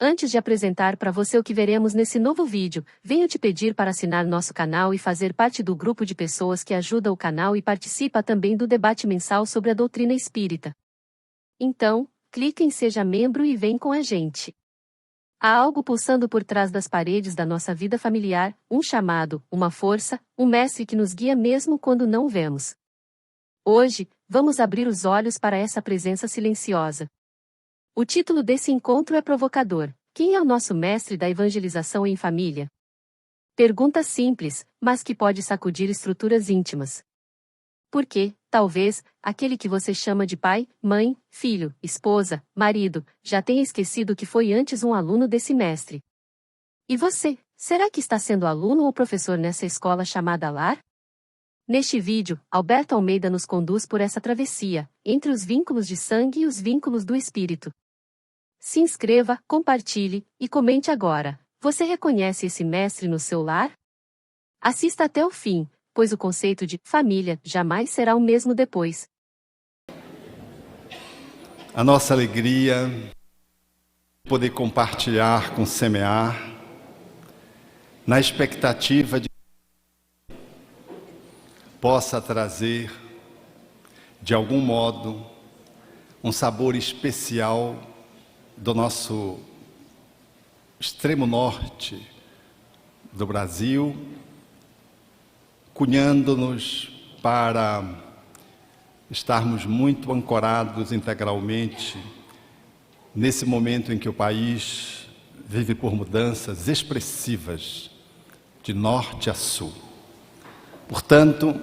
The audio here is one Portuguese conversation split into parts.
Antes de apresentar para você o que veremos nesse novo vídeo, venho te pedir para assinar nosso canal e fazer parte do grupo de pessoas que ajuda o canal e participa também do debate mensal sobre a doutrina espírita. Então, clique em Seja Membro e vem com a gente. Há algo pulsando por trás das paredes da nossa vida familiar, um chamado, uma força, um mestre que nos guia mesmo quando não o vemos. Hoje, vamos abrir os olhos para essa presença silenciosa. O título desse encontro é provocador: quem é o nosso mestre da evangelização em família? Pergunta simples, mas que pode sacudir estruturas íntimas. Porque, talvez, aquele que você chama de pai, mãe, filho, esposa, marido, já tenha esquecido que foi antes um aluno desse mestre. E você, será que está sendo aluno ou professor nessa escola chamada lar? Neste vídeo, Alberto Almeida nos conduz por essa travessia, entre os vínculos de sangue e os vínculos do espírito. Se inscreva, compartilhe e comente agora. Você reconhece esse mestre no seu lar? Assista até o fim, pois o conceito de família jamais será o mesmo depois. A nossa alegria de poder compartilhar com Semear, na expectativa de que possa trazer, de algum modo, um sabor especial do nosso extremo norte do Brasil, cunhando-nos para estarmos muito ancorados integralmente nesse momento em que o país vive por mudanças expressivas de norte a sul. Portanto,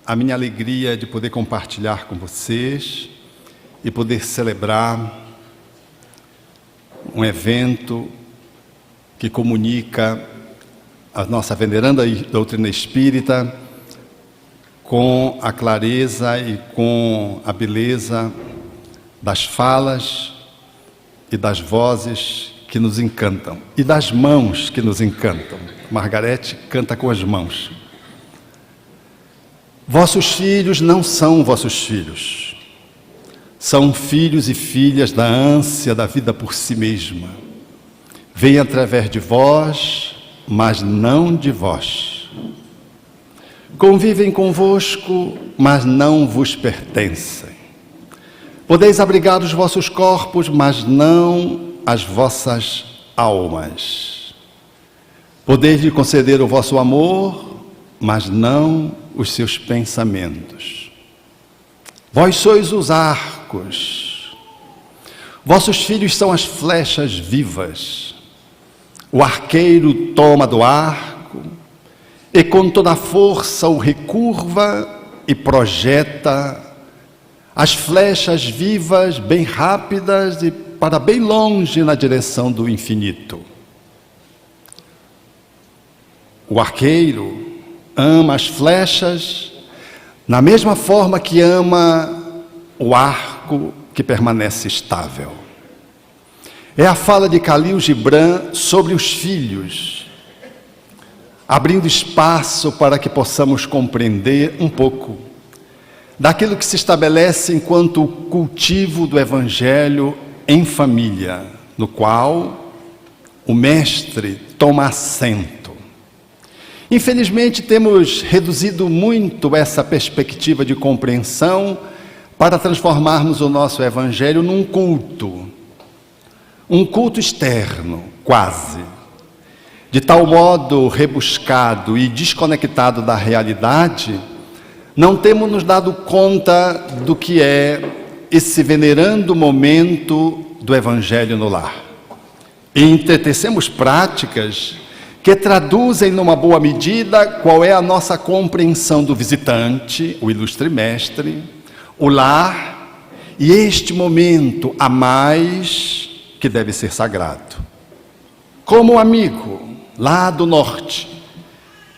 a minha alegria é de poder compartilhar com vocês e poder celebrar um evento que comunica a nossa veneranda doutrina espírita com a clareza e com a beleza das falas e das vozes que nos encantam, e das mãos que nos encantam. Margarete canta com as mãos. Vossos filhos não são vossos filhos. São filhos e filhas da ânsia da vida por si mesma. Vêm através de vós, mas não de vós. Convivem convosco, mas não vos pertencem. Podeis abrigar os vossos corpos, mas não as vossas almas. Podeis lhe conceder o vosso amor, mas não os seus pensamentos. Vós sois os arcos, vossos filhos são as flechas vivas. O arqueiro toma do arco e com toda a força o recurva e projeta as flechas vivas bem rápidas e para bem longe na direção do infinito. O arqueiro ama as flechas na mesma forma que ama o arco que permanece estável. É a fala de Khalil Gibran sobre os filhos, abrindo espaço para que possamos compreender um pouco daquilo que se estabelece enquanto o cultivo do Evangelho em família, no qual o mestre toma assento. Infelizmente, temos reduzido muito essa perspectiva de compreensão para transformarmos o nosso Evangelho num culto. Um culto externo, quase. De tal modo rebuscado e desconectado da realidade, não temos nos dado conta do que é esse venerando momento do Evangelho no lar. E entretecemos práticas que traduzem numa boa medida qual é a nossa compreensão do visitante, o ilustre mestre, o lar e este momento a mais que deve ser sagrado. Como um amigo lá do norte,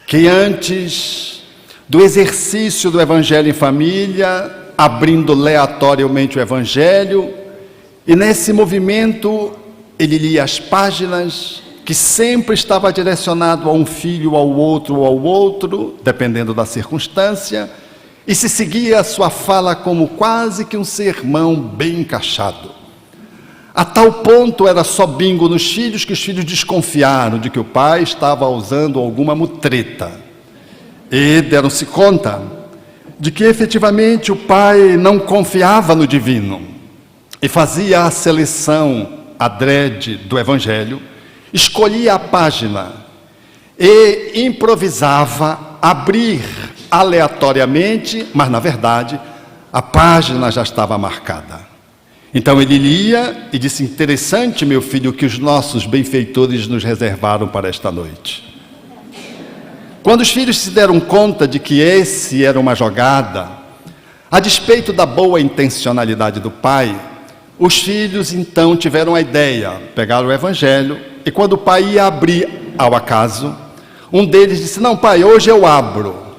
que antes do exercício do Evangelho em família, abrindo aleatoriamente o Evangelho, e nesse movimento ele lia as páginas que sempre estava direcionado a um filho, ao outro, dependendo da circunstância, e se seguia a sua fala como quase que um sermão bem encaixado. A tal ponto era só bingo nos filhos que os filhos desconfiaram de que o pai estava usando alguma mutreta. E deram-se conta de que efetivamente o pai não confiava no divino e fazia a seleção adrede do Evangelho, escolhia a página e improvisava abrir aleatoriamente, mas na verdade a página já estava marcada. Então ele lia e disse: interessante, meu filho, que os nossos benfeitores nos reservaram para esta noite. Quando os filhos se deram conta de que esse era uma jogada, a despeito da boa intencionalidade do pai, os filhos então tiveram a ideia, pegaram o Evangelho, e quando o pai ia abrir ao acaso, um deles disse: não, pai, hoje eu abro.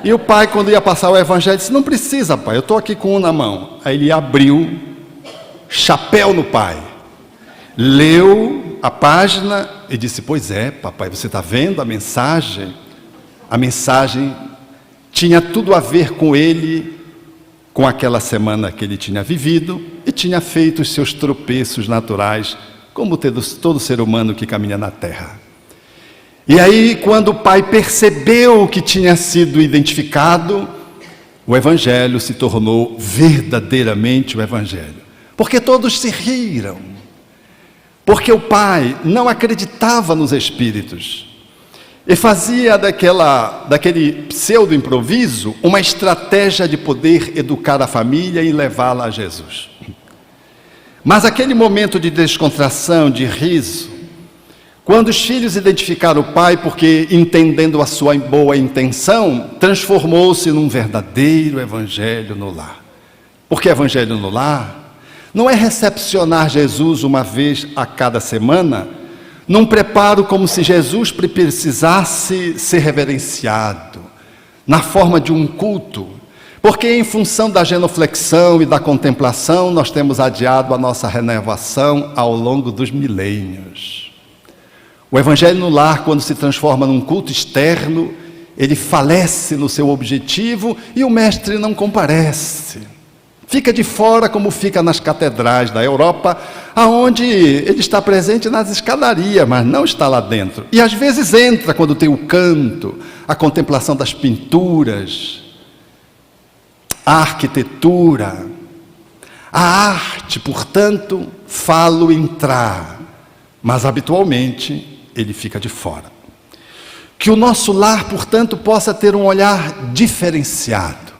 E o pai, quando ia passar o Evangelho, disse: não precisa, pai, eu estou aqui com um na mão. Aí ele abriu, chapéu no pai, leu a página e disse: pois é, papai, você está vendo a mensagem? A mensagem tinha tudo a ver com ele, com aquela semana que ele tinha vivido e tinha feito os seus tropeços naturais, como todo ser humano que caminha na terra. E aí, quando o pai percebeu que tinha sido identificado, o Evangelho se tornou verdadeiramente o Evangelho. Porque todos se riram. Porque o pai não acreditava nos espíritos. E fazia daquele pseudo-improviso uma estratégia de poder educar a família e levá-la a Jesus. Mas aquele momento de descontração, de riso, quando os filhos identificaram o pai, porque entendendo a sua boa intenção, transformou-se num verdadeiro evangelho no lar. Porque evangelho no lar não é recepcionar Jesus uma vez a cada semana, num preparo como se Jesus precisasse ser reverenciado, na forma de um culto, porque em função da genuflexão e da contemplação, nós temos adiado a nossa renovação ao longo dos milênios. O Evangelho no lar, quando se transforma num culto externo, ele falece no seu objetivo e o mestre não comparece. Fica de fora, como fica nas catedrais da Europa, aonde ele está presente nas escadarias, mas não está lá dentro. E às vezes entra quando tem o canto, a contemplação das pinturas, a arquitetura, a arte, portanto, falo entrar, mas habitualmente ele fica de fora. Que o nosso lar, portanto, possa ter um olhar diferenciado,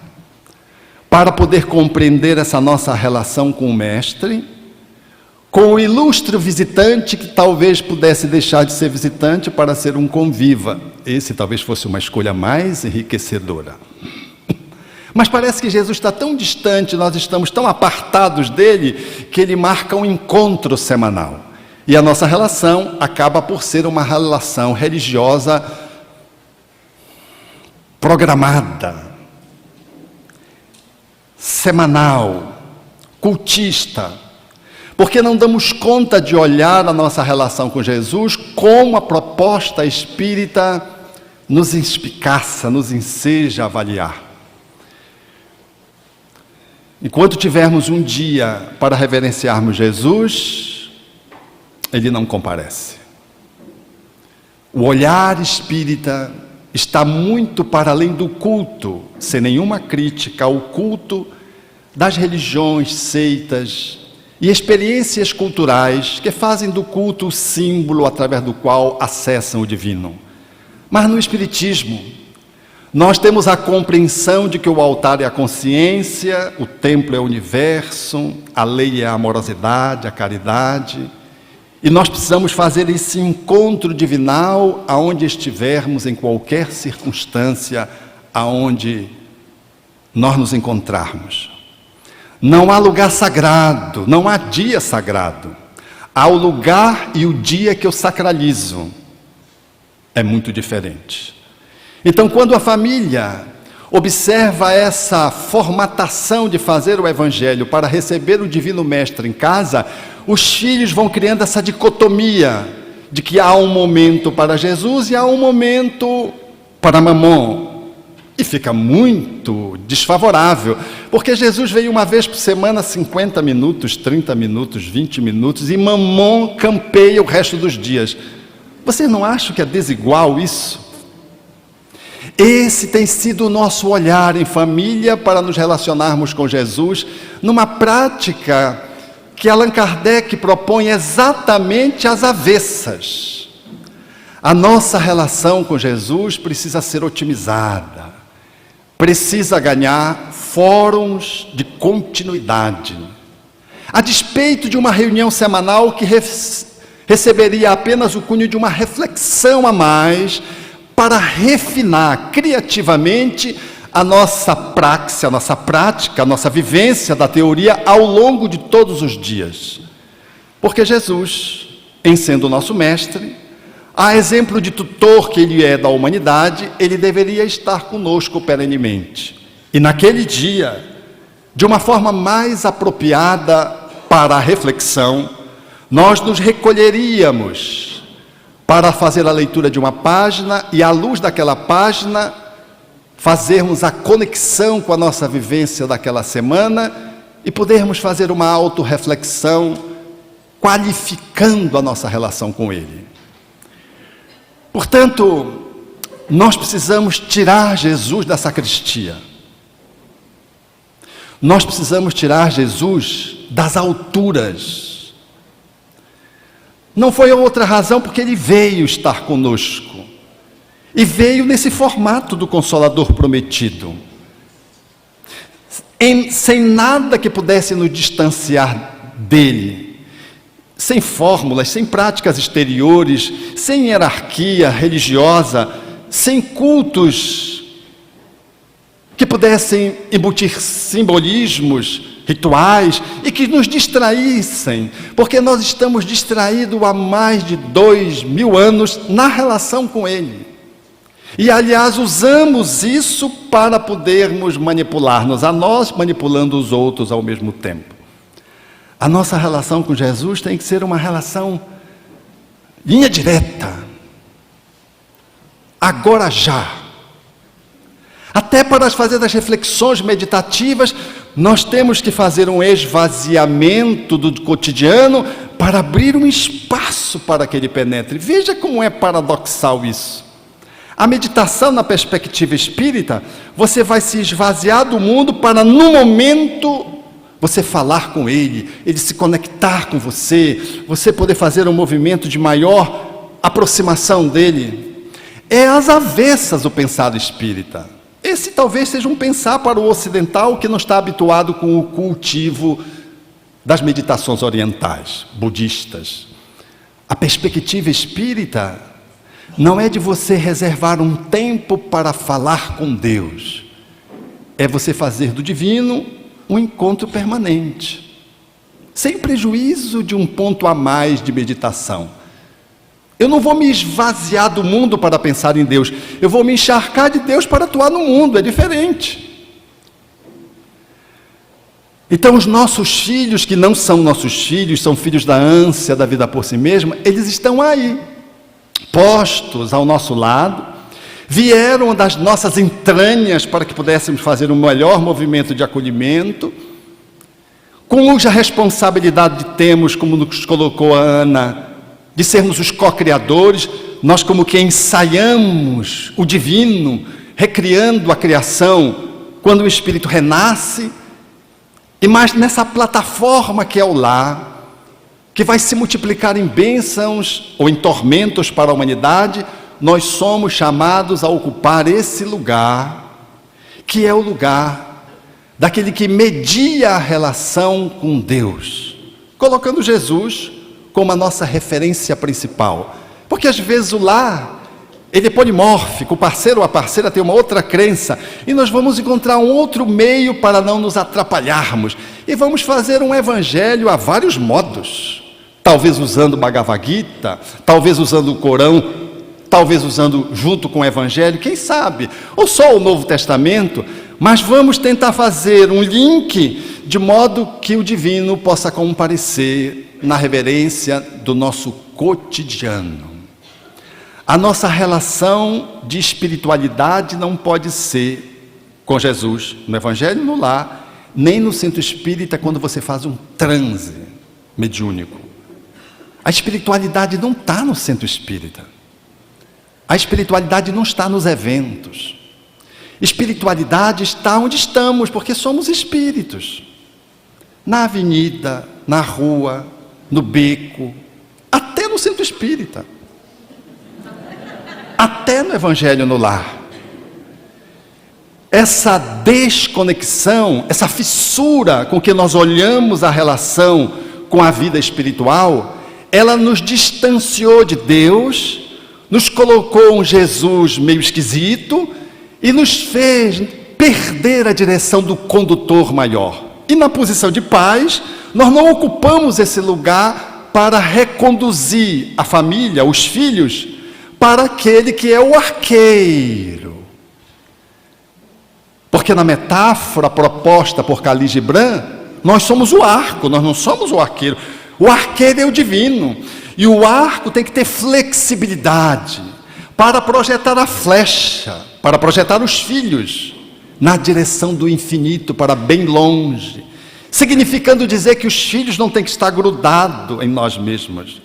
para poder compreender essa nossa relação com o mestre, com o ilustre visitante que talvez pudesse deixar de ser visitante para ser um conviva. Esse talvez fosse uma escolha mais enriquecedora. Mas parece que Jesus está tão distante, nós estamos tão apartados dele, que ele marca um encontro semanal. E a nossa relação acaba por ser uma relação religiosa programada, semanal, cultista, porque não damos conta de olhar a nossa relação com Jesus como a proposta espírita nos espicaça, nos enseja a avaliar. Enquanto tivermos um dia para reverenciarmos Jesus, ele não comparece. O olhar espírita está muito para além do culto, sem nenhuma crítica ao culto das religiões, seitas e experiências culturais que fazem do culto o símbolo através do qual acessam o divino. Mas no Espiritismo, nós temos a compreensão de que o altar é a consciência, o templo é o universo, a lei é a amorosidade, a caridade. E nós precisamos fazer esse encontro divinal aonde estivermos, em qualquer circunstância aonde nós nos encontrarmos. Não há lugar sagrado, não há dia sagrado. Há o lugar e o dia que eu sacralizo. É muito diferente. Então, quando a família observa essa formatação de fazer o Evangelho para receber o Divino Mestre em casa, os filhos vão criando essa dicotomia de que há um momento para Jesus e há um momento para Mamon. E fica muito desfavorável, Porque Jesus veio uma vez por semana, 50 minutos, 30 minutos, 20 minutos, e Mamon campeia o resto dos dias. Vocês não acham que é desigual isso? Esse tem sido o nosso olhar em família para nos relacionarmos com Jesus, numa prática que Allan Kardec propõe exatamente às avessas. A nossa relação com Jesus precisa ser otimizada, precisa ganhar fóruns de continuidade. A despeito de uma reunião semanal que receberia apenas o cunho de uma reflexão a mais, para refinar criativamente a nossa praxis, a nossa prática, a nossa vivência da teoria ao longo de todos os dias. Porque Jesus, em sendo o nosso mestre, a exemplo de tutor que ele é da humanidade, ele deveria estar conosco perenemente. E naquele dia, de uma forma mais apropriada para a reflexão, nós nos recolheríamos para fazer a leitura de uma página e, à luz daquela página, fazermos a conexão com a nossa vivência daquela semana e podermos fazer uma autorreflexão, qualificando a nossa relação com Ele. Portanto, nós precisamos tirar Jesus da sacristia. Nós precisamos tirar Jesus das alturas. Não foi outra razão porque ele veio estar conosco. E veio nesse formato do Consolador prometido. Sem nada que pudesse nos distanciar dele. Sem fórmulas, sem práticas exteriores, sem hierarquia religiosa, sem cultos que pudessem embutir simbolismos, rituais, e que nos distraíssem, porque nós estamos distraídos há mais de 2000 anos na relação com Ele. E, aliás, usamos isso para podermos manipular-nos a nós, manipulando os outros ao mesmo tempo. A nossa relação com Jesus tem que ser uma relação linha direta, agora já. Até para fazer as reflexões meditativas, nós temos que fazer um esvaziamento do cotidiano para abrir um espaço para que ele penetre. Veja como é paradoxal isso. A meditação na perspectiva espírita, você vai se esvaziar do mundo para, no momento, você falar com ele se conectar com você poder fazer um movimento de maior aproximação dele. É às avessas o pensar espírita. Esse talvez seja um pensar para o ocidental que não está habituado com o cultivo das meditações orientais, budistas. A perspectiva espírita não é de você reservar um tempo para falar com Deus. É você fazer do divino um encontro permanente, sem prejuízo de um ponto a mais de meditação. Eu não vou me esvaziar do mundo para pensar em Deus. Eu vou me encharcar de Deus para atuar no mundo. É diferente. Então, os nossos filhos, que não são nossos filhos, são filhos da ânsia da vida por si mesma, eles estão aí, postos ao nosso lado, vieram das nossas entranhas para que pudéssemos fazer um melhor movimento de acolhimento, cuja responsabilidade temos, como nos colocou a Ana, de sermos os co-criadores. Nós como que ensaiamos o divino, recriando a criação, quando o Espírito renasce, e mais nessa plataforma que é o lar, que vai se multiplicar em bênçãos ou em tormentos para a humanidade, nós somos chamados a ocupar esse lugar, que é o lugar daquele que media a relação com Deus, colocando Jesus como a nossa referência principal. Porque às vezes o lar, ele é polimórfico, o parceiro ou a parceira tem uma outra crença, e nós vamos encontrar um outro meio para não nos atrapalharmos, e vamos fazer um evangelho a vários modos, talvez usando Bhagavad Gita, talvez usando o Corão, talvez usando junto com o evangelho, quem sabe, ou só o Novo Testamento, mas vamos tentar fazer um link de modo que o divino possa comparecer na reverência do nosso cotidiano. A nossa relação de espiritualidade não pode ser com Jesus no Evangelho no lar, nem no centro espírita quando você faz um transe mediúnico. A espiritualidade não está no centro espírita. A espiritualidade não está nos eventos. Espiritualidade está onde estamos, porque somos espíritos. Na avenida, na rua, no beco, até no centro espírita. Até no Evangelho no lar. Essa desconexão, essa fissura com que nós olhamos a relação com a vida espiritual, ela nos distanciou de Deus, nos colocou um Jesus meio esquisito e nos fez perder a direção do condutor maior. E na posição de pais, nós não ocupamos esse lugar para reconduzir a família, os filhos, para aquele que é o arqueiro. Porque na metáfora proposta por Khalil Gibran, nós somos o arco, nós não somos o arqueiro. O arqueiro é o divino. E o arco tem que ter flexibilidade para projetar a flecha, para projetar os filhos na direção do infinito, para bem longe. Significando dizer que os filhos não têm que estar grudados em nós mesmos.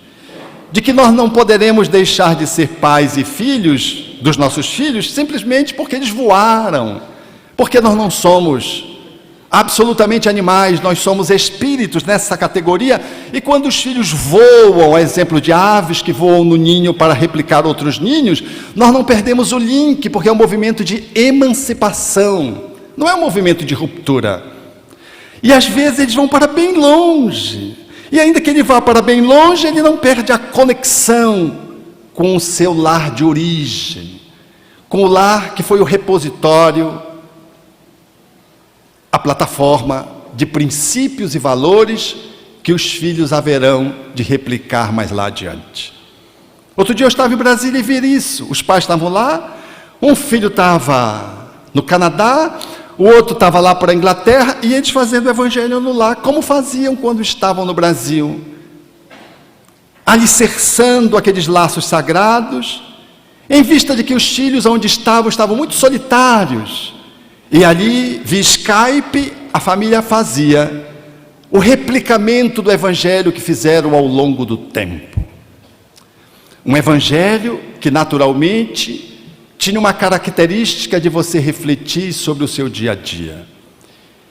De que nós não poderemos deixar de ser pais e filhos dos nossos filhos simplesmente porque eles voaram. Porque nós não somos absolutamente animais, nós somos espíritos nessa categoria. E quando os filhos voam, a exemplo de aves que voam no ninho para replicar outros ninhos, nós não perdemos o link, porque é um movimento de emancipação, não é um movimento de ruptura. E às vezes eles vão para bem longe, e ainda que ele vá para bem longe, ele não perde a conexão com o seu lar de origem, com o lar que foi o repositório, a plataforma de princípios e valores que os filhos haverão de replicar mais lá adiante. Outro dia eu estava em Brasília e vi isso. Os pais estavam lá, um filho estava no Canadá, o outro estava lá para a Inglaterra, e eles fazendo o Evangelho no lar, como faziam quando estavam no Brasil, alicerçando aqueles laços sagrados, em vista de que os filhos onde estavam muito solitários. E ali, via Skype, a família fazia o replicamento do Evangelho que fizeram ao longo do tempo. Um Evangelho que naturalmente tinha uma característica de você refletir sobre o seu dia a dia.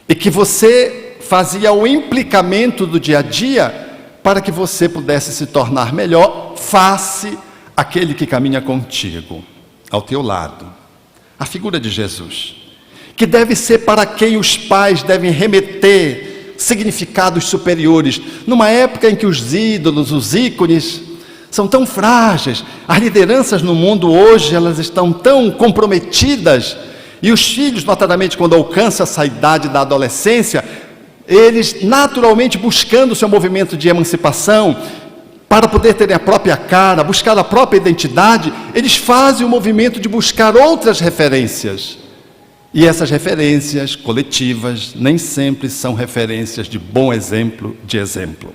E que você fazia o implicamento do dia a dia para que você pudesse se tornar melhor face àquele que caminha contigo, ao teu lado. A figura de Jesus. Que deve ser para quem os pais devem remeter significados superiores, numa época em que os ídolos, os ícones, são tão frágeis. As lideranças no mundo hoje, elas estão tão comprometidas, e os filhos, notadamente quando alcançam essa idade da adolescência, eles naturalmente buscando o seu movimento de emancipação, para poder terem a própria cara, buscar a própria identidade, eles fazem o movimento de buscar outras referências. E essas referências coletivas nem sempre são referências de bom exemplo, de exemplo.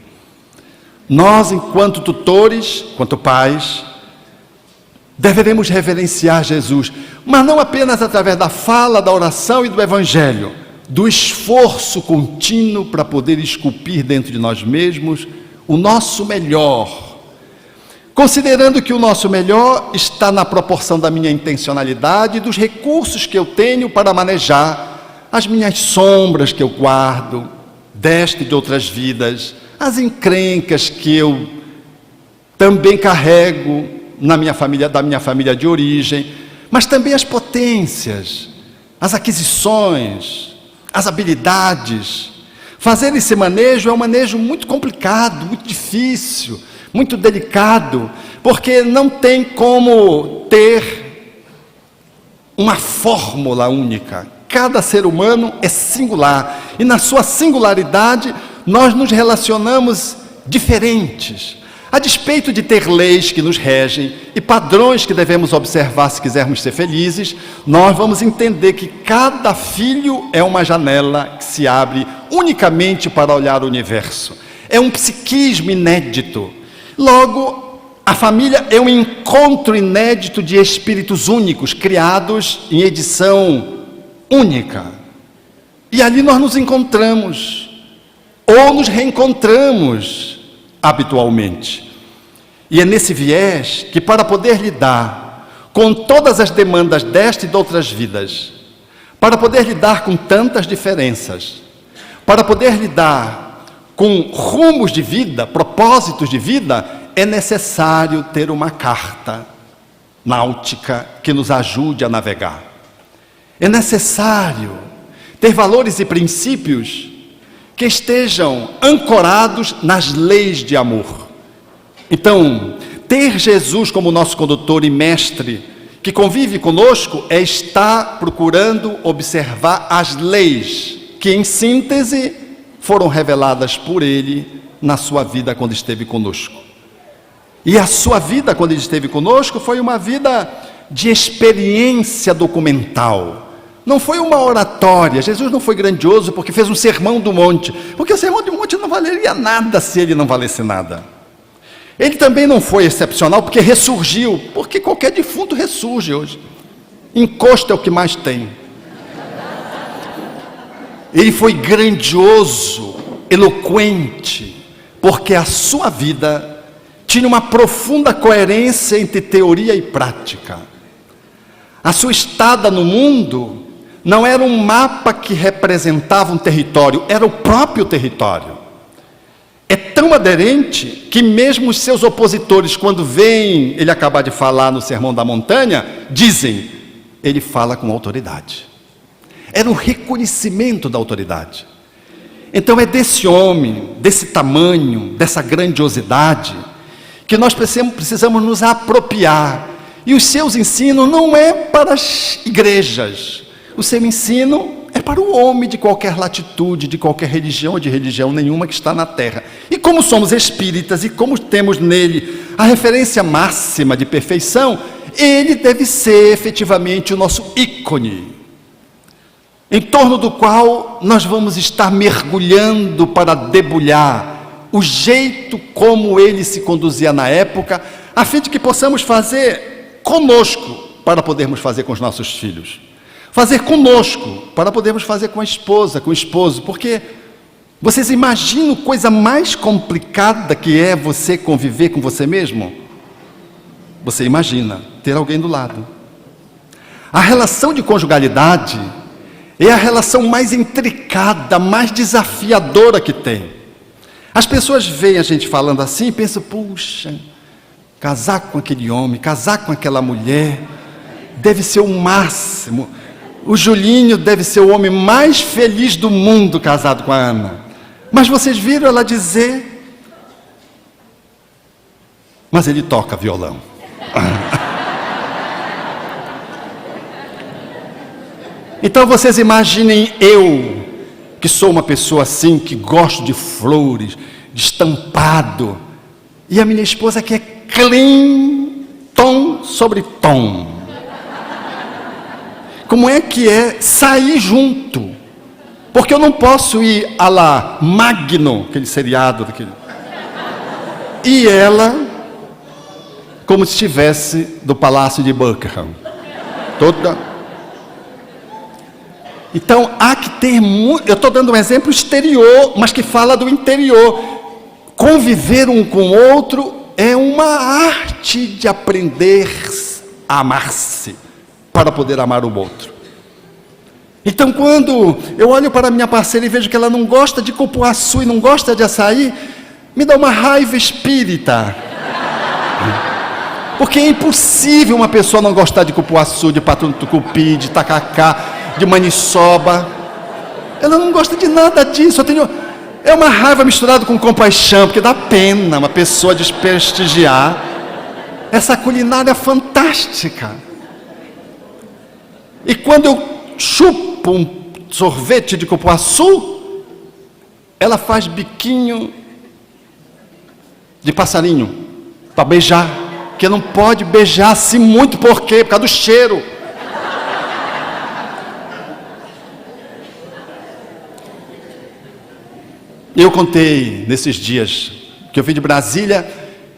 Nós, enquanto tutores, enquanto pais, deveremos reverenciar Jesus, mas não apenas através da fala, da oração e do Evangelho, do esforço contínuo para poder esculpir dentro de nós mesmos o nosso melhor, considerando que o nosso melhor está na proporção da minha intencionalidade e dos recursos que eu tenho para manejar as minhas sombras que eu guardo, desta e de outras vidas, as encrencas que eu também carrego na minha família, da minha família de origem, mas também as potências, as aquisições, as habilidades. Fazer esse manejo é um manejo muito complicado, muito difícil, muito delicado, porque não tem como ter uma fórmula única. Cada ser humano é singular, e na sua singularidade nós nos relacionamos diferentes. A despeito de ter leis que nos regem e padrões que devemos observar se quisermos ser felizes, nós vamos entender que cada filho é uma janela que se abre unicamente para olhar o universo. É um psiquismo inédito. Logo, a família é um encontro inédito de espíritos únicos, criados em edição única. E ali nós nos encontramos, ou nos reencontramos habitualmente. E é nesse viés que, para poder lidar com todas as demandas desta e de outras vidas, para poder lidar com tantas diferenças, para poder lidar com rumos de vida, propósitos de vida, é necessário ter uma carta náutica que nos ajude a navegar. É necessário ter valores e princípios que estejam ancorados nas leis de amor. Então, ter Jesus como nosso condutor e mestre, que convive conosco, é estar procurando observar as leis que, em síntese, foram reveladas por Ele na sua vida quando esteve conosco. E a sua vida quando Ele esteve conosco foi uma vida de experiência documental. Não foi uma oratória. Jesus não foi grandioso porque fez um sermão do monte, porque o sermão do monte não valeria nada se ele não valesse nada. Ele também não foi excepcional porque ressurgiu, porque qualquer defunto ressurge hoje. Encosto é o que mais tem. Ele foi grandioso, eloquente, porque a sua vida tinha uma profunda coerência entre teoria e prática. A sua estada no mundo não era um mapa que representava um território, era o próprio território. É tão aderente que mesmo os seus opositores, quando veem ele acabar de falar no Sermão da Montanha, dizem, ele fala com autoridade. Era o reconhecimento da autoridade. Então é desse homem, desse tamanho, dessa grandiosidade, que nós precisamos nos apropriar. E os seus ensinos não é para as igrejas. O seu ensino é para o homem de qualquer latitude, de qualquer religião ou de religião nenhuma que está na terra. E como somos espíritas e como temos nele a referência máxima de perfeição, ele deve ser efetivamente o nosso ícone, em torno do qual nós vamos estar mergulhando para debulhar o jeito como ele se conduzia na época, a fim de que possamos fazer conosco para podermos fazer com os nossos filhos. Fazer conosco para podermos fazer com a esposa, com o esposo, porque vocês imaginam coisa mais complicada que é você conviver com você mesmo? Você imagina ter alguém do lado. A relação de conjugalidade é a relação mais intricada, mais desafiadora que tem. As pessoas veem a gente falando assim e pensam, puxa, casar com aquele homem, casar com aquela mulher, deve ser o máximo. O Julinho deve ser o homem mais feliz do mundo casado com a Ana. Mas vocês viram ela dizer, mas ele toca violão. Então vocês imaginem eu, que sou uma pessoa assim, que gosto de flores, de estampado, e a minha esposa que é clean, tom sobre tom. Como é que é sair junto? Porque eu não posso ir à la Magno, aquele seriado daquele. E ela, como se estivesse do Palácio de Buckingham. Toda. Então há que ter muito. Eu estou dando um exemplo exterior, mas que fala do interior. Conviver um com o outro é uma arte de aprender a amar-se, para poder amar o outro. Então quando eu olho para a minha parceira e vejo que ela não gosta de cupuaçu e não gosta de açaí, me dá uma raiva espírita. Porque é impossível uma pessoa não gostar de cupuaçu, de pato tucupi, de tacacá, de maniçoba. Ela não gosta de nada disso. É uma raiva misturada com compaixão, porque dá pena uma pessoa desprestigiar essa culinária fantástica. E quando eu chupo um sorvete de cupuaçu, ela faz biquinho de passarinho para beijar, que não pode beijar assim muito, por quê? Por causa do cheiro. Eu contei nesses dias que eu vim de Brasília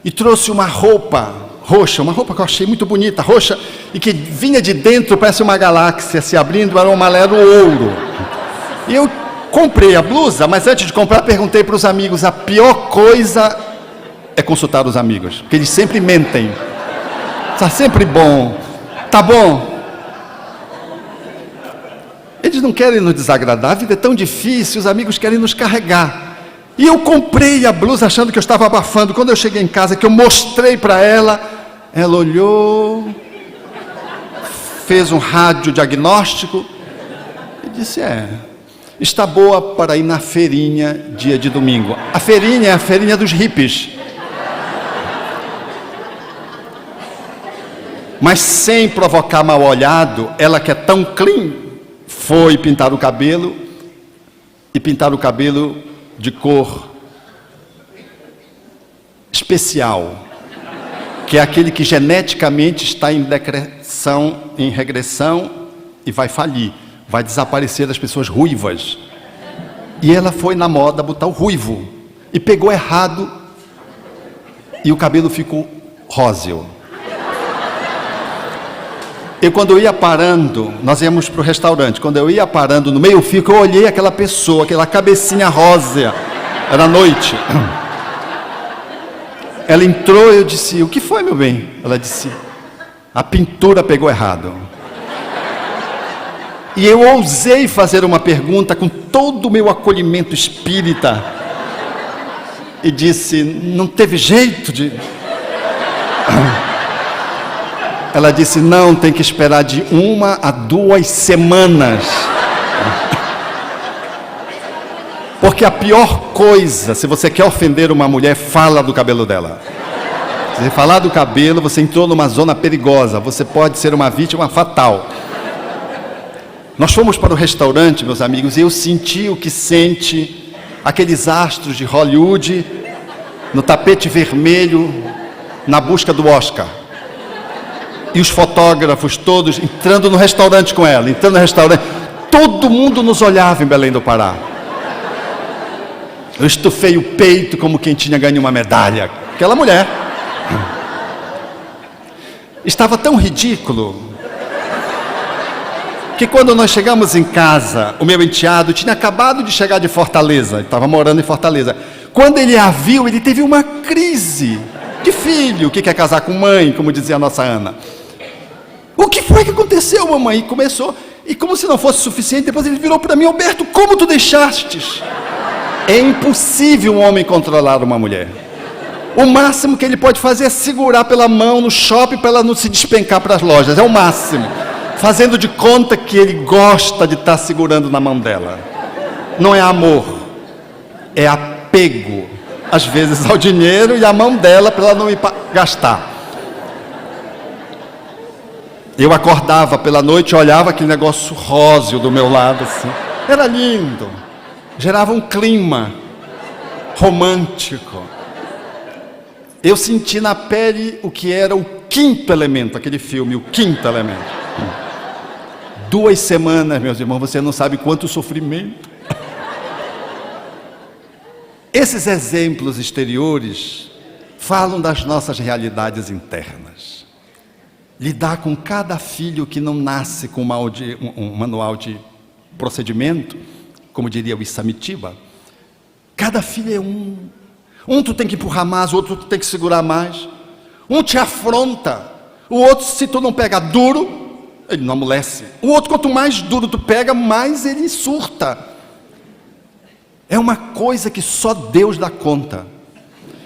e trouxe uma roupa roxa, uma roupa que eu achei muito bonita, roxa, e que vinha de dentro, parece uma galáxia se abrindo, era um malero ouro. E eu comprei a blusa, mas antes de comprar, perguntei para os amigos. A pior coisa é consultar os amigos, porque eles sempre mentem. Está sempre bom. Tá bom? Eles não querem nos desagradar, a vida é tão difícil, os amigos querem nos carregar. E eu comprei a blusa achando que eu estava abafando. Quando eu cheguei em casa, que eu mostrei para ela, ela olhou, fez um radiodiagnóstico e disse: está boa para ir na feirinha dia de domingo. A feirinha é a feirinha dos hippies. Mas sem provocar mal olhado, ela que é tão clean, foi pintar o cabelo, e pintar o cabelo de cor especial, que é aquele que geneticamente está em decreção, em regressão, e vai falir, vai desaparecer das pessoas ruivas. E ela foi na moda botar o ruivo, e pegou errado, e o cabelo ficou róseo. Eu, quando eu ia parando, nós íamos para o restaurante, quando eu ia parando no meio fio, eu olhei aquela pessoa, aquela cabecinha rósea, era noite. Ela entrou e eu disse: o que foi, meu bem? Ela disse: a pintura pegou errado. E eu ousei fazer uma pergunta com todo o meu acolhimento espírita, e disse: não teve jeito de... Ela disse: não, tem que esperar de 1 a 2 semanas. Porque a pior coisa, se você quer ofender uma mulher, fala do cabelo dela. Se você falar do cabelo, você entrou numa zona perigosa, você pode ser uma vítima fatal. Nós fomos para o restaurante, meus amigos, e eu senti o que sente aqueles astros de Hollywood no tapete vermelho, na busca do Oscar. E os fotógrafos todos entrando no restaurante com ela, entrando no restaurante. Todo mundo nos olhava em Belém do Pará. Eu estufei o peito como quem tinha ganho uma medalha. Aquela mulher. Estava tão ridículo que quando nós chegamos em casa, o meu enteado tinha acabado de chegar de Fortaleza, ele estava morando em Fortaleza. Quando ele a viu, ele teve uma crise de filho que quer casar com mãe, como dizia a nossa Ana. O que foi que aconteceu, mamãe? E começou, e como se não fosse suficiente, depois ele virou para mim: Alberto, como tu deixastes? É impossível um homem controlar uma mulher. O máximo que ele pode fazer é segurar pela mão no shopping para ela não se despencar para as lojas, é o máximo. Fazendo de conta que ele gosta de estar segurando na mão dela. Não é amor, é apego, às vezes ao dinheiro e à mão dela para ela não ir gastar. Eu acordava pela noite e olhava aquele negócio róseo do meu lado assim. Era lindo, gerava um clima romântico. Eu senti na pele o que era o Quinto Elemento, aquele filme, o Quinto Elemento. 2 semanas, meus irmãos, você não sabe quanto sofrimento. Esses exemplos exteriores falam das nossas realidades internas. Lidar com cada filho que não nasce com um manual de procedimento, como diria o Isamitiba. Cada filho é um. Um tu tem que empurrar mais, o outro tu tem que segurar mais. Um te afronta, o outro, se tu não pega duro, ele não amolece. O outro, quanto mais duro tu pega, mais ele surta. É uma coisa que só Deus dá conta.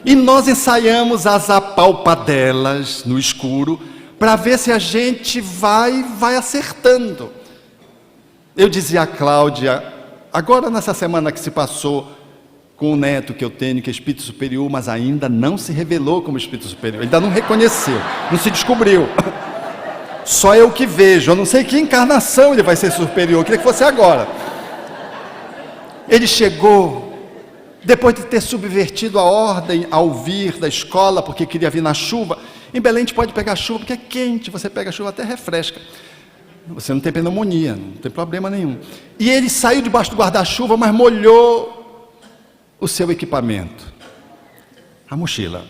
E nós ensaiamos as apalpadelas no escuro, para ver se a gente vai acertando. Eu dizia a Cláudia, agora nessa semana que se passou, com o neto que eu tenho, que é espírito superior, mas ainda não se revelou como espírito superior, ainda não reconheceu, não se descobriu. Só eu que vejo, eu não sei que encarnação ele vai ser superior, eu queria que fosse agora. Ele chegou, depois de ter subvertido a ordem ao vir da escola, porque queria vir na chuva. Em Belém a gente pode pegar chuva, porque é quente, você pega chuva até refresca. Você não tem pneumonia, não tem problema nenhum. E ele saiu debaixo do guarda-chuva, mas molhou o seu equipamento, a mochila.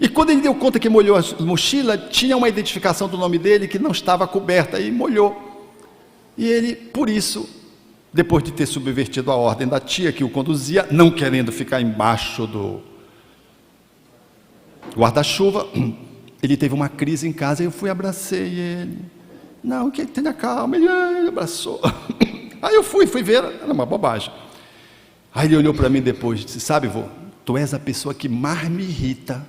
E quando ele deu conta que molhou a mochila, tinha uma identificação do nome dele que não estava coberta, e molhou. E ele, por isso, depois de ter subvertido a ordem da tia que o conduzia, não querendo ficar embaixo do guarda-chuva, ele teve uma crise em casa, eu fui, abracei ele. Não, que tenha calma, ele abraçou. Aí eu fui ver, era uma bobagem. Aí ele olhou para mim depois e disse, sabe, vô, tu és a pessoa que mais me irrita.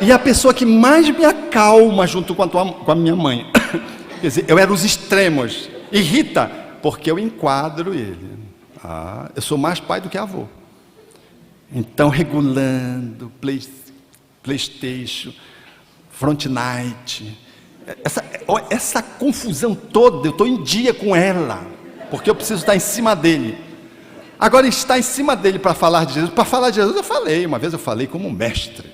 E a pessoa que mais me acalma junto com a minha mãe. Quer dizer, eu era os extremos. Irrita, porque eu enquadro ele. Eu sou mais pai do que avô. Então, regulando, PlayStation, Fortnite, essa confusão toda, eu estou em dia com ela, porque eu preciso estar em cima dele. Agora, estar em cima dele para falar de Jesus, uma vez eu falei como mestre,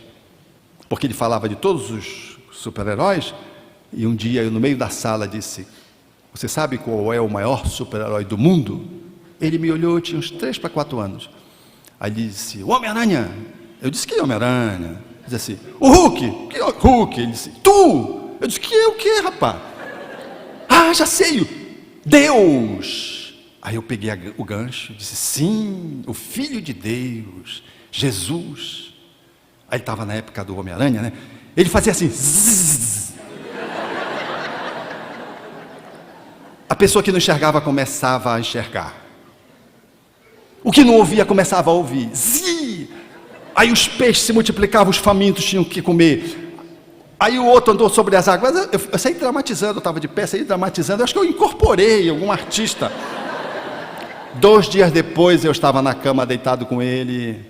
porque ele falava de todos os super-heróis, e um dia eu no meio da sala disse, você sabe qual é o maior super-herói do mundo? Ele me olhou, eu tinha uns 3 para 4 anos. Aí ele disse, o Homem-Aranha. Eu disse, que Homem-Aranha? Ele disse assim, o Hulk. Que Hulk? Ele disse, tu. Eu disse, que é o que, rapaz? Já sei, Deus. Aí eu peguei o gancho e disse, sim, o Filho de Deus, Jesus. Aí ele estava na época do Homem-Aranha, né? Ele fazia assim, zzz. A pessoa que não enxergava começava a enxergar. O que não ouvia começava a ouvir. Zi! Aí os peixes se multiplicavam, os famintos tinham que comer. Aí o outro andou sobre as águas. Eu saí dramatizando, eu estava de pé, saí dramatizando. Eu acho que eu incorporei algum artista. 2 dias depois eu estava na cama deitado com ele.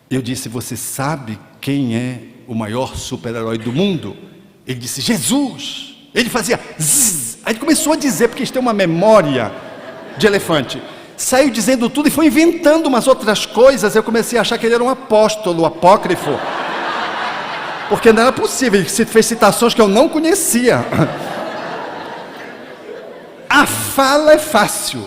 Eu disse, você sabe quem é o maior super-herói do mundo? Ele disse, Jesus. Ele fazia zzz. Aí ele começou a dizer, porque eles têm uma memória de elefante. Saiu dizendo tudo e foi inventando umas outras coisas. Eu comecei a achar que ele era um apóstolo, apócrifo. Porque não era possível, ele fez citações que eu não conhecia. A fala é fácil.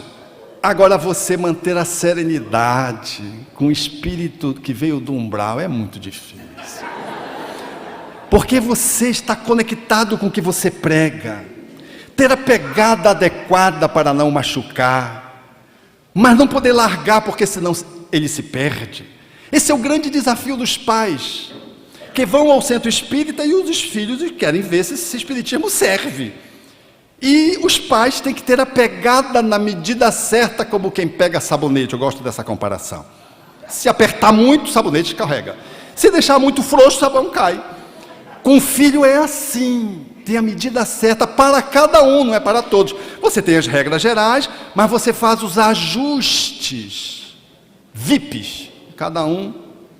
Agora você manter a serenidade com o espírito que veio do umbral é muito difícil. Porque você está conectado com o que você prega. Ter a pegada adequada para não machucar. Mas não poder largar, porque senão ele se perde. Esse é o grande desafio dos pais, que vão ao centro espírita e os filhos querem ver se esse espiritismo serve. E os pais têm que ter a pegada na medida certa, como quem pega sabonete. Eu gosto dessa comparação. Se apertar muito, o sabonete escorrega. Se deixar muito frouxo, o sabão cai. Com o filho é assim. Tem a medida certa para cada um, não é para todos. Você tem as regras gerais, mas você faz os ajustes VIPs. Cada um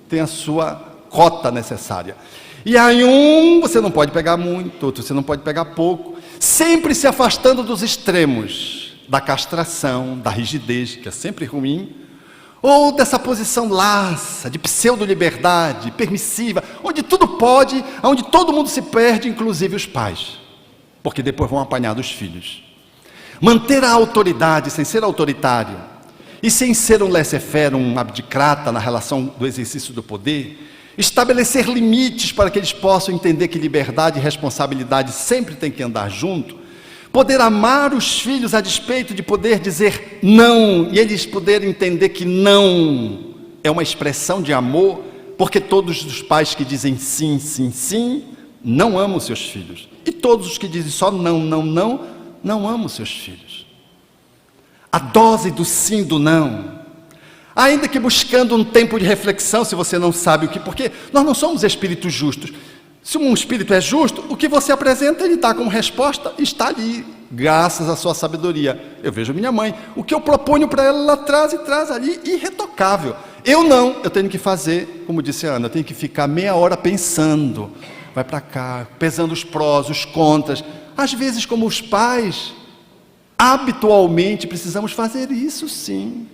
tem a sua cota necessária. E aí você não pode pegar muito, outro você não pode pegar pouco. Sempre se afastando dos extremos, da castração, da rigidez, que é sempre ruim, ou dessa posição laça, de pseudo-liberdade, permissiva, onde tudo pode, onde todo mundo se perde, inclusive os pais, porque depois vão apanhar dos filhos. Manter a autoridade sem ser autoritário, e sem ser um laissez-faire, um abdicrata na relação do exercício do poder, estabelecer limites para que eles possam entender que liberdade e responsabilidade sempre tem que andar junto, poder amar os filhos a despeito de poder dizer não, e eles poderem entender que não é uma expressão de amor, porque todos os pais que dizem sim, sim, sim, não amam seus filhos, e todos os que dizem só não, não, não, não amam seus filhos. A dose do sim, do não, ainda que buscando um tempo de reflexão, se você não sabe o que, porque nós não somos espíritos justos. Se um espírito é justo, o que você apresenta, ele dá como resposta, está ali, graças à sua sabedoria. Eu vejo minha mãe, o que eu proponho para ela, ela traz e traz ali, irretocável. Eu não, eu tenho que fazer, como disse a Ana, eu tenho que ficar meia hora pensando, vai para cá, pesando os prós, os contras. Às vezes, como os pais, habitualmente precisamos fazer isso sim,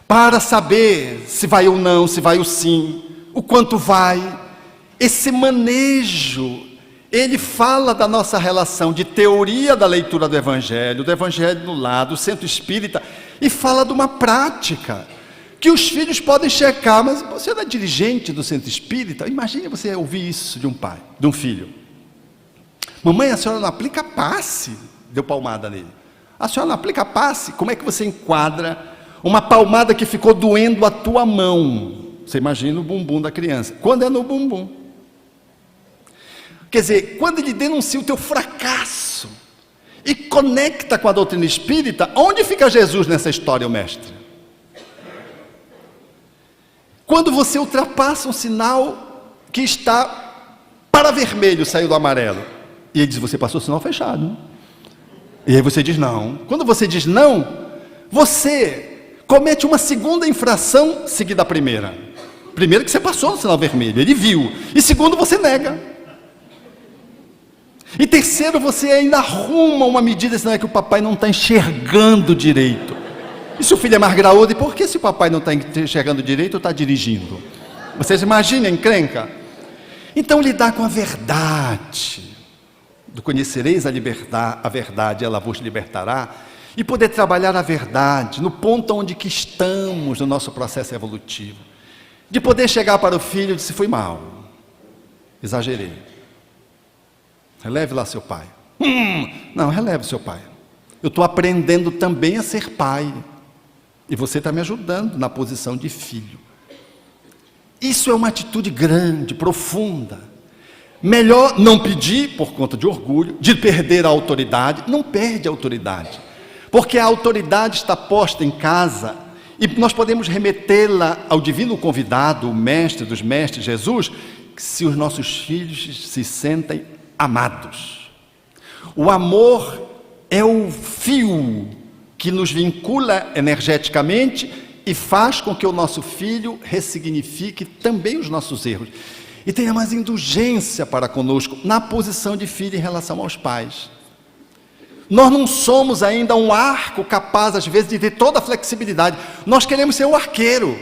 para saber se vai ou não, se vai ou sim, o quanto vai. Esse manejo, ele fala da nossa relação de teoria da leitura do Evangelho no lado, do centro espírita, e fala de uma prática, que os filhos podem checar. Mas você não é dirigente do centro espírita? Imagine você ouvir isso de um pai, de um filho. Mamãe, a senhora não aplica passe. deu palmada nele. A senhora não aplica passe? Como é que você enquadra uma palmada que ficou doendo a tua mão? Você imagina o bumbum da criança. Quando é no bumbum. Quer dizer, quando ele denuncia o teu fracasso e conecta com a doutrina espírita, onde fica Jesus nessa história, o mestre? Quando você ultrapassa um sinal que está para vermelho, saiu do amarelo, e ele diz, você passou o sinal fechado. E aí você diz não. Quando você diz não, você comete uma segunda infração seguida da primeira. Primeiro que você passou no sinal vermelho, ele viu. E segundo, você nega. E terceiro, você ainda arruma uma medida, senão é que o papai não está enxergando direito. E se o filho é mais graúdo, e por que se o papai não está enxergando direito, está dirigindo? Vocês imaginem a encrenca? Então lidar com a verdade, do conhecereis a verdade, ela vos libertará, e poder trabalhar a verdade, no ponto onde que estamos no nosso processo evolutivo, de poder chegar para o filho e dizer, fui mal, exagerei, releve lá seu pai. Não, releve seu pai, eu estou aprendendo também a ser pai, e você está me ajudando na posição de filho. Isso é uma atitude grande, profunda. Melhor não pedir por conta de orgulho, de perder a autoridade. Não perde a autoridade, porque a autoridade está posta em casa, e nós podemos remetê-la ao divino convidado, o mestre dos mestres, Jesus, se os nossos filhos se sentem amados. O amor é o fio que nos vincula energeticamente e faz com que o nosso filho ressignifique também os nossos erros e tenha mais indulgência para conosco na posição de filho em relação aos pais. Nós não somos ainda um arco capaz às vezes de ter toda a flexibilidade. Nós queremos ser o arqueiro,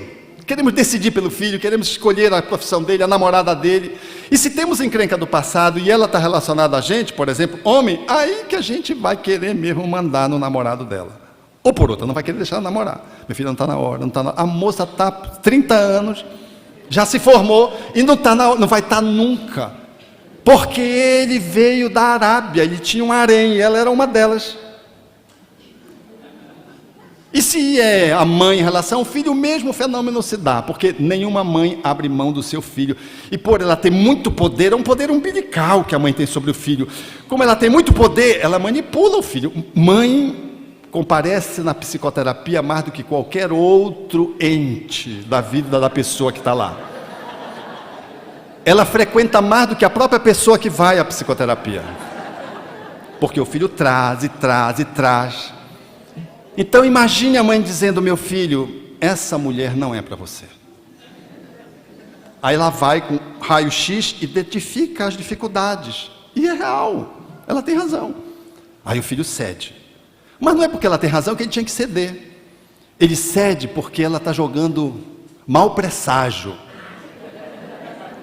queremos decidir pelo filho, queremos escolher a profissão dele, a namorada dele. E se temos encrenca do passado e ela está relacionada a gente, por exemplo, homem, aí que a gente vai querer mesmo mandar no namorado dela. Ou por outra, não vai querer deixar ela namorar. Meu filho, não está na hora, não está na hora. A moça está 30 anos, já se formou e não vai estar nunca. Porque ele veio da Arábia, ele tinha um harém e ela era uma delas. E se é a mãe em relação ao filho, o mesmo fenômeno se dá, porque nenhuma mãe abre mão do seu filho. E por ela ter muito poder, é um poder umbilical que a mãe tem sobre o filho. Como ela tem muito poder, ela manipula o filho. Mãe comparece na psicoterapia mais do que qualquer outro ente da vida da pessoa que está lá. Ela frequenta mais do que a própria pessoa que vai à psicoterapia. Porque o filho traz e traz e traz. Então imagine a mãe dizendo, meu filho, essa mulher não é para você. Aí ela vai com raio-x, identifica as dificuldades. E é real, ela tem razão. Aí o filho cede. Mas não é porque ela tem razão que ele tinha que ceder. Ele cede porque ela está jogando mau presságio.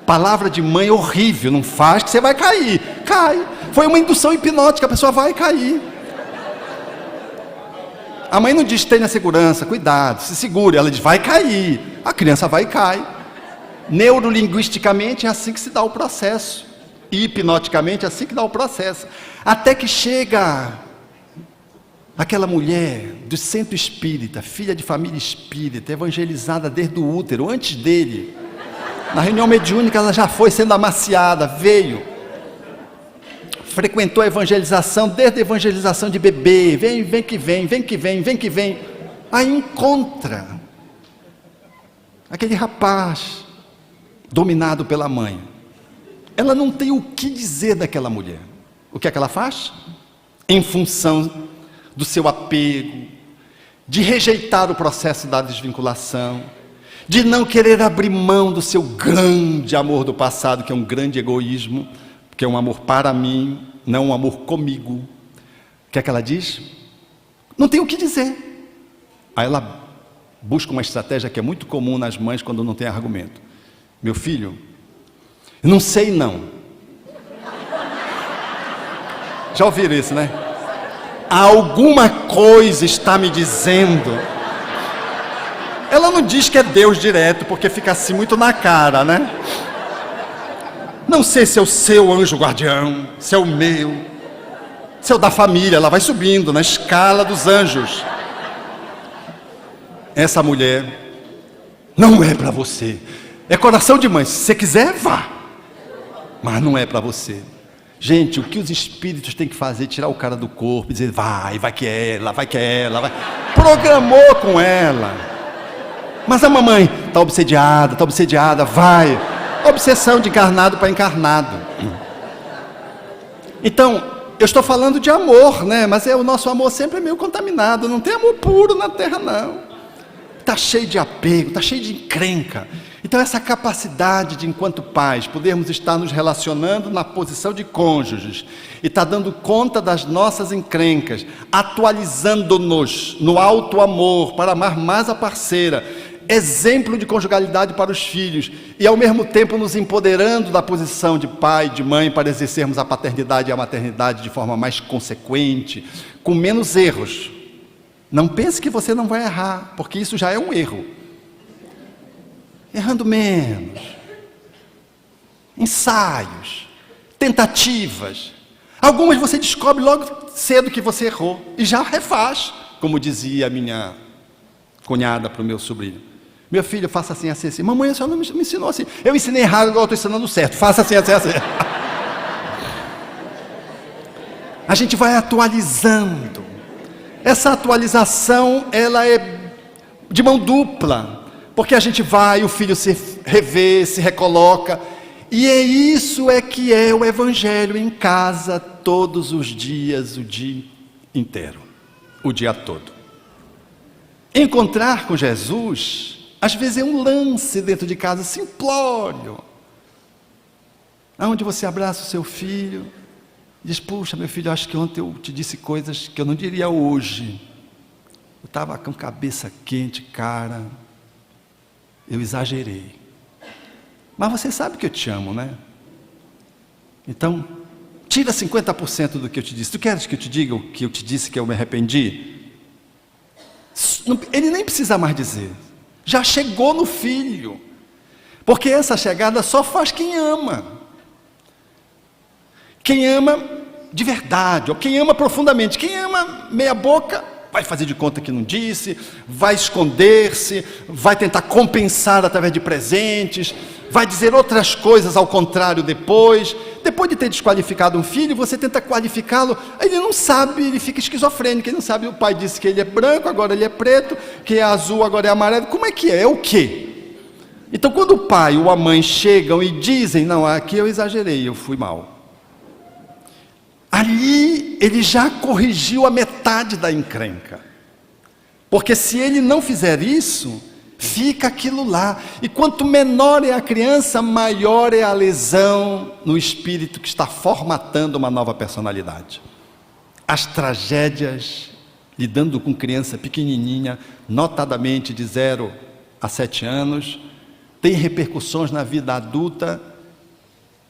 Palavra de mãe horrível, não faz que você vai cair. Cai. Foi uma indução hipnótica, a pessoa vai cair. A mãe não diz, tenha segurança, cuidado, se segure. Ela diz, vai cair. A criança vai e cai. Neurolinguisticamente é assim que se dá o processo. E hipnoticamente é assim que dá o processo. Até que chega aquela mulher do centro espírita, filha de família espírita, evangelizada desde o útero, antes dele. Na reunião mediúnica ela já foi sendo amaciada, veio. Frequentou a evangelização, desde a evangelização de bebê, vem que vem, vem que vem, vem que vem. Aí encontra aquele rapaz dominado pela mãe. Ela não tem o que dizer daquela mulher. O que é que ela faz? Em função do seu apego, de rejeitar o processo da desvinculação, de não querer abrir mão do seu grande amor do passado, que é um grande egoísmo, que é um amor para mim, não um amor comigo. O que é que ela diz? Não tem o que dizer. Aí ela busca uma estratégia que é muito comum nas mães quando não tem argumento. Meu filho, não sei não. Já ouviram isso, né? Alguma coisa está me dizendo. Ela não diz que é Deus direto, porque fica assim muito na cara, né? Não sei se é o seu anjo guardião, se é o meu. Seu da família, ela vai subindo na escala dos anjos. Essa mulher não é para você. É coração de mãe. Se você quiser, vá. Mas não é para você. Gente, o que os espíritos têm que fazer? Tirar o cara do corpo e dizer, vai que é ela, vai que é ela. Vai. Programou com ela. Mas a mamãe está obsediada, vai. Obsessão de encarnado para encarnado. Então, eu estou falando de amor, né? Mas o nosso amor sempre é meio contaminado. Não tem amor puro na Terra, não. Está cheio de apego, está cheio de encrenca. Então essa capacidade de, enquanto pais, podermos estar nos relacionando na posição de cônjuges e estar dando conta das nossas encrencas, atualizando-nos no alto amor para amar mais a parceira, exemplo de conjugalidade para os filhos e ao mesmo tempo nos empoderando da posição de pai, de mãe, para exercermos a paternidade e a maternidade de forma mais consequente, com menos erros. Não pense que você não vai errar, porque isso já é um erro. Errando menos, ensaios, tentativas. Algumas você descobre logo cedo que você errou e já refaz, como dizia a minha cunhada para o meu sobrinho. Meu filho, faça assim, assim, assim. Mamãe, a senhora não me ensinou assim. Eu ensinei errado, agora estou ensinando certo. Faça assim, assim, assim. A gente vai atualizando. Essa atualização, ela é de mão dupla. Porque a gente vai, o filho se revê, se recoloca, e isso que é o Evangelho em casa, todos os dias, o dia inteiro, o dia todo. Encontrar com Jesus, às vezes é um lance dentro de casa, simplório, onde você abraça o seu filho, diz, puxa meu filho, acho que ontem eu te disse coisas que eu não diria hoje, eu estava com cabeça quente, cara, eu exagerei. Mas você sabe que eu te amo, né? Então, tira 50% do que eu te disse. Tu queres que eu te diga o que eu te disse que eu me arrependi? Ele nem precisa mais dizer. Já chegou no filho. Porque essa chegada só faz quem ama. Quem ama de verdade, ou quem ama profundamente. Quem ama meia boca, vai fazer de conta que não disse, vai esconder-se, vai tentar compensar através de presentes, vai dizer outras coisas ao contrário depois. Depois de ter desqualificado um filho, você tenta qualificá-lo, ele não sabe, ele fica esquizofrênico, ele não sabe, o pai disse que ele é branco, agora ele é preto, que é azul, agora é amarelo, como é que é? É o quê? Então quando o pai ou a mãe chegam e dizem, não, aqui eu exagerei, eu fui mal. Ali ele já corrigiu a metade da encrenca. Porque se ele não fizer isso, fica aquilo lá. E quanto menor é a criança, maior é a lesão no espírito que está formatando uma nova personalidade. As tragédias lidando com criança pequenininha, notadamente de 0 a 7 anos, têm repercussões na vida adulta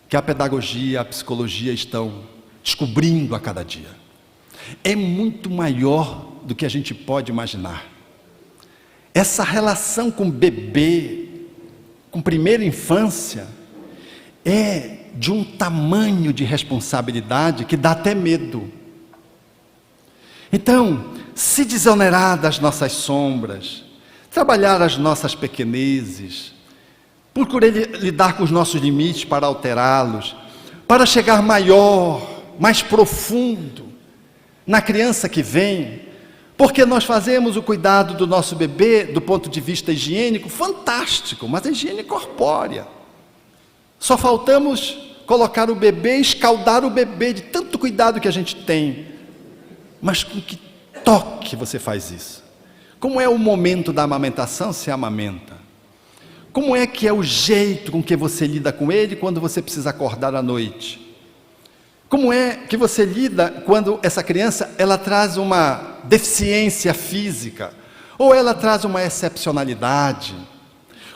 que a pedagogia, a psicologia estão descobrindo a cada dia. É muito maior do que a gente pode imaginar. Essa relação com o bebê, com primeira infância, é de um tamanho de responsabilidade que dá até medo. Então, se desonerar das nossas sombras, trabalhar as nossas pequenezes, procurar lidar com os nossos limites para alterá-los, para chegar maior, mais profundo na criança que vem, porque nós fazemos o cuidado do nosso bebê do ponto de vista higiênico, fantástico, mas a higiene corpórea. Só faltamos colocar o bebê, escaldar o bebê de tanto cuidado que a gente tem. Mas com que toque você faz isso? Como é o momento da amamentação, se amamenta? Como é que é o jeito com que você lida com ele quando você precisa acordar à noite? Como é que você lida quando essa criança, ela traz uma deficiência física, ou ela traz uma excepcionalidade?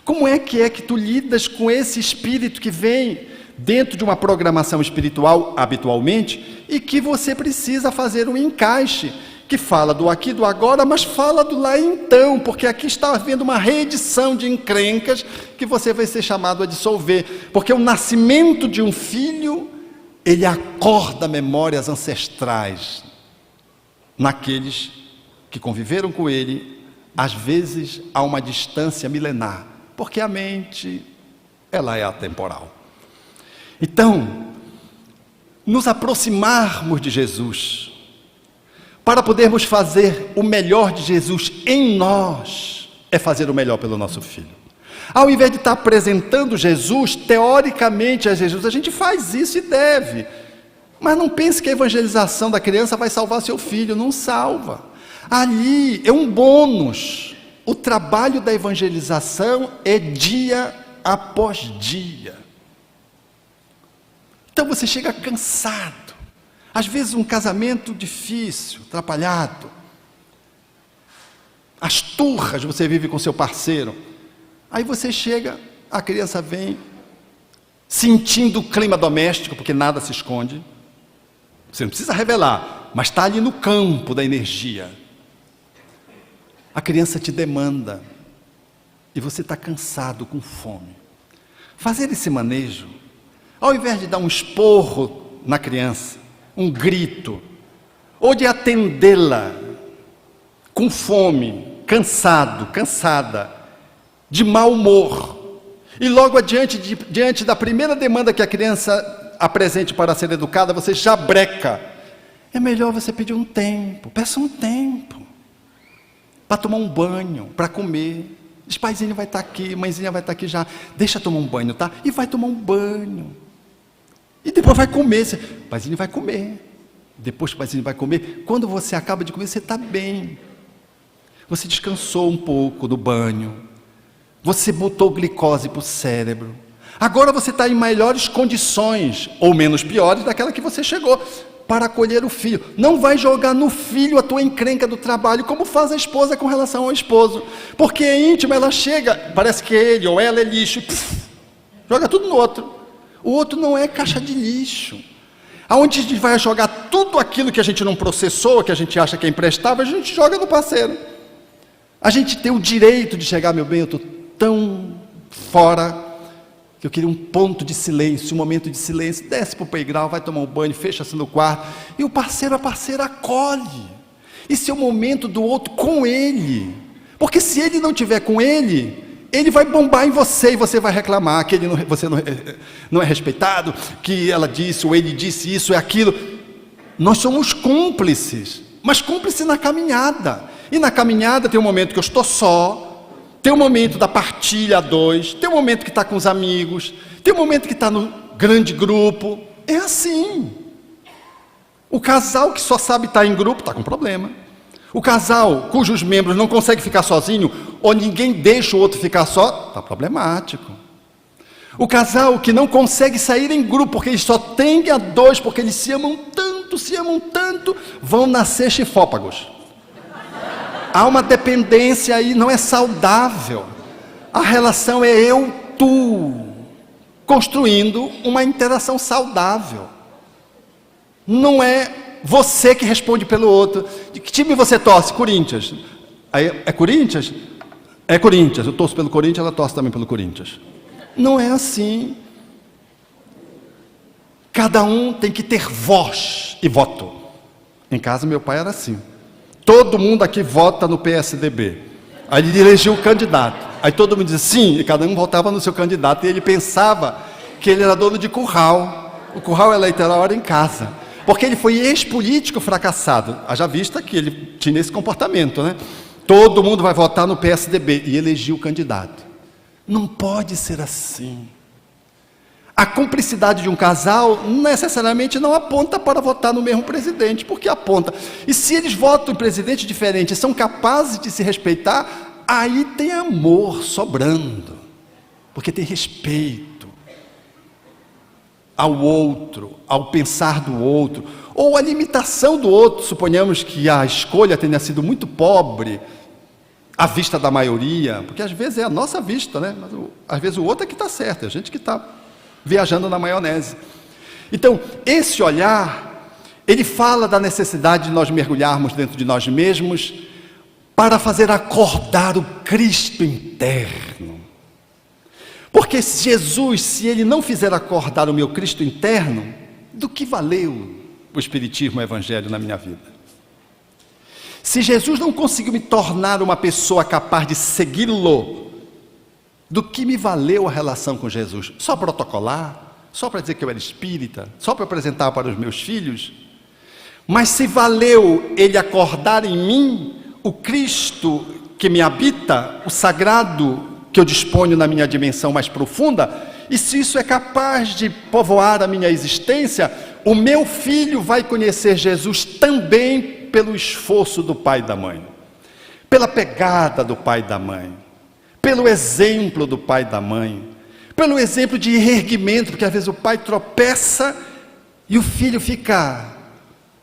Como é que tu lidas com esse espírito que vem dentro de uma programação espiritual, habitualmente, e que você precisa fazer um encaixe, que fala do aqui, do agora, mas fala do lá e então, porque aqui está havendo uma reedição de encrencas que você vai ser chamado a dissolver, porque o nascimento de um filho ele acorda memórias ancestrais naqueles que conviveram com ele, às vezes a uma distância milenar, porque a mente, ela é atemporal. Então, nos aproximarmos de Jesus, para podermos fazer o melhor de Jesus em nós, é fazer o melhor pelo nosso filho. Ao invés de estar apresentando Jesus, teoricamente a Jesus, a gente faz isso e deve. Mas não pense que a evangelização da criança vai salvar seu filho, não salva. Ali é um bônus. O trabalho da evangelização é dia após dia. Então você chega cansado. Às vezes um casamento difícil, atrapalhado. As turras você vive com seu parceiro. Aí você chega, a criança vem sentindo o clima doméstico, porque nada se esconde. Você não precisa revelar, mas está ali no campo da energia. A criança te demanda e você está cansado, com fome. Fazer esse manejo, ao invés de dar um esporro na criança, um grito, ou de atendê-la com fome, cansado, cansada, de mau humor, e logo diante da primeira demanda que a criança apresente para ser educada, você já breca. É melhor você pedir um tempo, peça um tempo, para tomar um banho, para comer. Diz, paizinho vai estar aqui, mãezinha vai estar aqui já, deixa tomar um banho, tá? E vai tomar um banho, e depois vai comer. Paizinho vai comer, depois o paizinho vai comer. Quando você acaba de comer, você está bem, você descansou um pouco do banho, você botou glicose para o cérebro, agora você está em melhores condições, ou menos piores, daquela que você chegou, para acolher o filho. Não vai jogar no filho a tua encrenca do trabalho, como faz a esposa com relação ao esposo, porque é íntima, ela chega, parece que ele ou ela é lixo, joga tudo no outro. O outro não é caixa de lixo. Aonde a gente vai jogar tudo aquilo que a gente não processou, que a gente acha que é imprestável, a gente joga no parceiro. A gente tem o direito de chegar, meu bem, eu estou tão fora, que eu queria um ponto de silêncio, um momento de silêncio. Desce para o playground, vai tomar um banho, fecha-se no quarto, e o parceiro, a parceira acolhe. Esse é o momento do outro com ele, porque se ele não estiver com ele, ele vai bombar em você, e você vai reclamar que você não é respeitado, que ela disse, ou ele disse isso e aquilo. Nós somos cúmplices, mas cúmplices na caminhada. E na caminhada tem um momento que eu estou só, tem um momento da partilha a dois, tem um momento que está com os amigos, tem um momento que está no grande grupo. É assim. O casal que só sabe estar em grupo está com problema. O casal cujos membros não conseguem ficar sozinho, ou ninguém deixa o outro ficar só, está problemático. O casal que não consegue sair em grupo, porque eles só têm a dois, porque eles se amam tanto, vão nascer chifópagos. Há uma dependência aí, não é saudável. A relação é eu-tu, construindo uma interação saudável. Não é você que responde pelo outro. De que time você torce? Corinthians. Aí, é Corinthians? É Corinthians. Eu torço pelo Corinthians, ela torce também pelo Corinthians. Não é assim. Cada um tem que ter voz e voto. Em casa, meu pai era assim. Todo mundo aqui vota no PSDB. Aí ele elegeu o candidato. Aí todo mundo dizia sim, e cada um votava no seu candidato. E ele pensava que ele era dono de curral. O curral eleitoral era em casa. Porque ele foi ex-político fracassado. Haja vista que ele tinha esse comportamento, né? Todo mundo vai votar no PSDB. E elegeu o candidato. Não pode ser assim. A cumplicidade de um casal necessariamente não aponta para votar no mesmo presidente, porque aponta. E se eles votam em presidentes diferentes, são capazes de se respeitar, aí tem amor sobrando, porque tem respeito ao outro, ao pensar do outro, ou a limitação do outro. Suponhamos que a escolha tenha sido muito pobre, à vista da maioria, porque às vezes é a nossa vista, né? Mas às vezes o outro é que está certo, é a gente que está viajando na maionese. Então, esse olhar, ele fala da necessidade de nós mergulharmos dentro de nós mesmos para fazer acordar o Cristo interno. Porque Jesus, se ele não fizer acordar o meu Cristo interno, do que valeu o Espiritismo, o Evangelho na minha vida? Se Jesus não conseguiu me tornar uma pessoa capaz de segui-lo, do que me valeu a relação com Jesus? Só protocolar? Só para dizer que eu era espírita? Só para apresentar para os meus filhos? Mas se valeu ele acordar em mim o Cristo que me habita, o sagrado que eu disponho na minha dimensão mais profunda, e se isso é capaz de povoar a minha existência, o meu filho vai conhecer Jesus também pelo esforço do pai e da mãe, pela pegada do pai e da mãe, pelo exemplo do pai e da mãe, pelo exemplo de erguimento, porque às vezes o pai tropeça e o filho fica,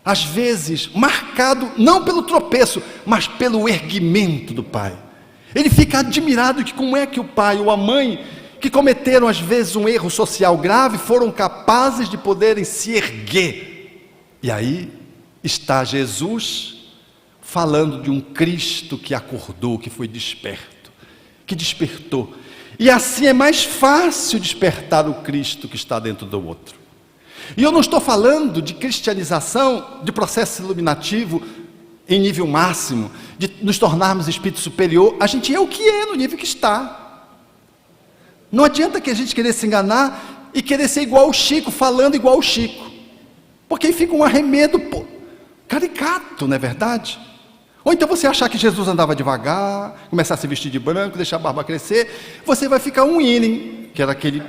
às vezes, marcado, não pelo tropeço, mas pelo erguimento do pai. Ele fica admirado que como é que o pai ou a mãe, que cometeram às vezes um erro social grave, foram capazes de poderem se erguer. E aí está Jesus falando de um Cristo que acordou, que foi desperto, que despertou. E assim é mais fácil despertar o Cristo que está dentro do outro. E eu não estou falando de cristianização, de processo iluminativo em nível máximo, de nos tornarmos espírito superior. A gente é o que é no nível que está. Não adianta que a gente querer se enganar e querer ser igual o Chico, falando igual o Chico, porque aí fica um arremedo caricato, não é verdade? Ou então você achar que Jesus andava devagar, começar a se vestir de branco, deixar a barba crescer, você vai ficar um Ihnen, que era aquele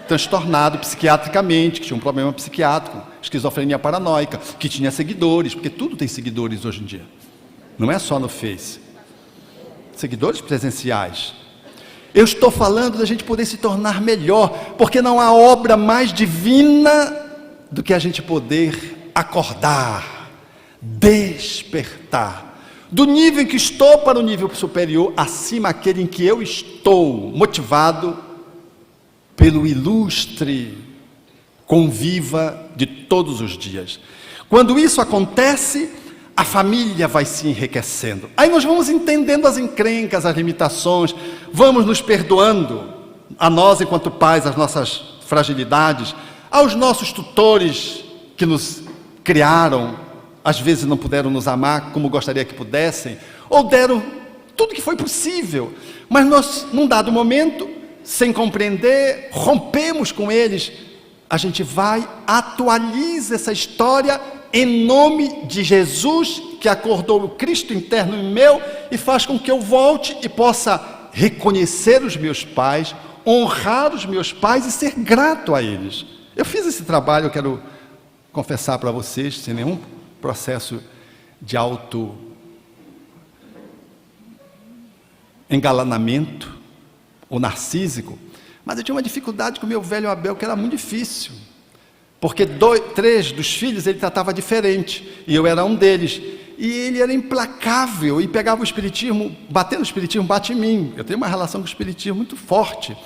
transtornado psiquiatricamente, que tinha um problema psiquiátrico, esquizofrenia paranoica, que tinha seguidores, porque tudo tem seguidores hoje em dia, não é só no Face, seguidores presenciais. Eu estou falando da gente poder se tornar melhor, porque não há obra mais divina do que a gente poder acordar, despertar, do nível em que estou para o nível superior, acima aquele em que eu estou, motivado pelo ilustre conviva de todos os dias. Quando isso acontece, a família vai se enriquecendo. Aí nós vamos entendendo as encrencas, as limitações, vamos nos perdoando, a nós enquanto pais, as nossas fragilidades, aos nossos tutores que nos criaram, às vezes não puderam nos amar como gostaria que pudessem, ou deram tudo que foi possível, mas nós, num dado momento, sem compreender, rompemos com eles. A gente vai, atualiza essa história em nome de Jesus, que acordou o Cristo interno em meu, e faz com que eu volte e possa reconhecer os meus pais, honrar os meus pais e ser grato a eles. Eu fiz esse trabalho, eu quero confessar para vocês, sem nenhum processo de auto-engalanamento ou narcísico, mas eu tinha uma dificuldade com o meu velho Abel, que era muito difícil, porque 3 dos filhos ele tratava diferente, e eu era um deles, e ele era implacável, e pegava o espiritismo, batendo o espiritismo, bate em mim. Eu tenho uma relação com o espiritismo muito forte,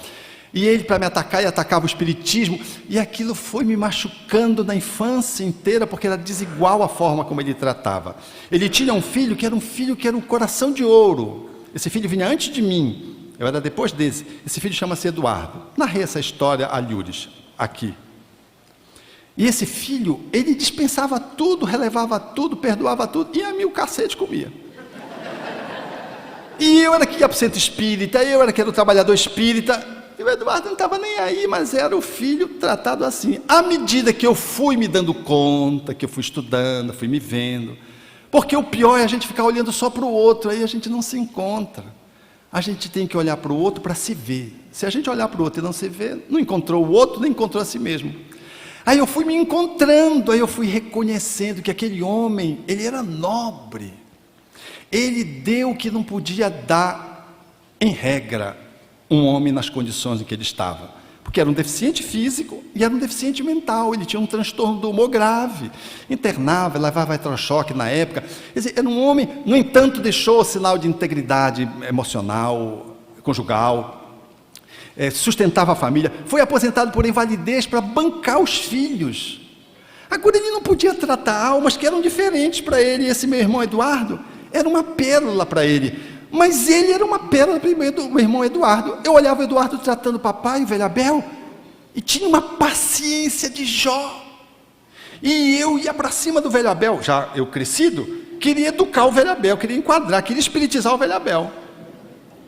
e ele, para me atacar, ele atacava o espiritismo, e aquilo foi me machucando na infância inteira, porque era desigual a forma como ele tratava. Ele tinha um filho que era um coração de ouro. Esse filho vinha antes de mim, eu era depois desse. Esse filho chama-se Eduardo. Narrei essa história a Lures, aqui. E esse filho, ele dispensava tudo, relevava tudo, perdoava tudo, e a mim o cacete comia. E eu era que ia para o centro espírita, eu era que era o trabalhador espírita, e o Eduardo não estava nem aí, mas era o filho tratado assim. À medida que eu fui me dando conta, que eu fui estudando, fui me vendo, porque o pior é a gente ficar olhando só para o outro, aí a gente não se encontra. A gente tem que olhar para o outro para se ver. Se a gente olhar para o outro e não se ver, não encontrou o outro, nem encontrou a si mesmo. Aí eu fui me encontrando, aí eu fui reconhecendo que aquele homem, ele era nobre. Ele deu o que não podia dar, em regra, um homem nas condições em que ele estava. Porque era um deficiente físico e era um deficiente mental. Ele tinha um transtorno do humor grave. Internava, levava eletrochoque na época. Quer dizer, era um homem, no entanto, deixou sinal de integridade emocional, conjugal. Sustentava a família, foi aposentado por invalidez para bancar os filhos. Agora ele não podia tratar almas que eram diferentes para ele. E esse meu irmão Eduardo era uma pérola para ele, mas ele era uma pérola para o meu irmão Eduardo. Eu olhava o Eduardo tratando o papai, o velho Abel, e tinha uma paciência de Jó. E eu ia para cima do velho Abel, já eu crescido, queria educar o velho Abel, queria enquadrar, queria espiritizar o velho Abel.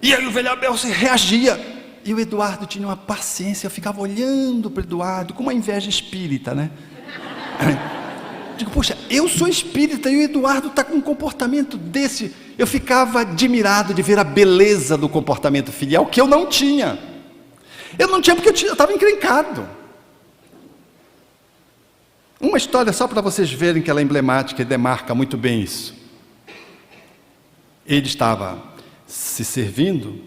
E aí o velho Abel se reagia. E o Eduardo tinha uma paciência, eu ficava olhando para o Eduardo com uma inveja espírita, né? Digo, poxa, eu sou espírita e o Eduardo está com um comportamento desse. Eu ficava admirado de ver a beleza do comportamento filial que eu não tinha. Eu não tinha porque eu estava encrencado. Uma história só para vocês verem que ela é emblemática e demarca muito bem isso. Ele estava se servindo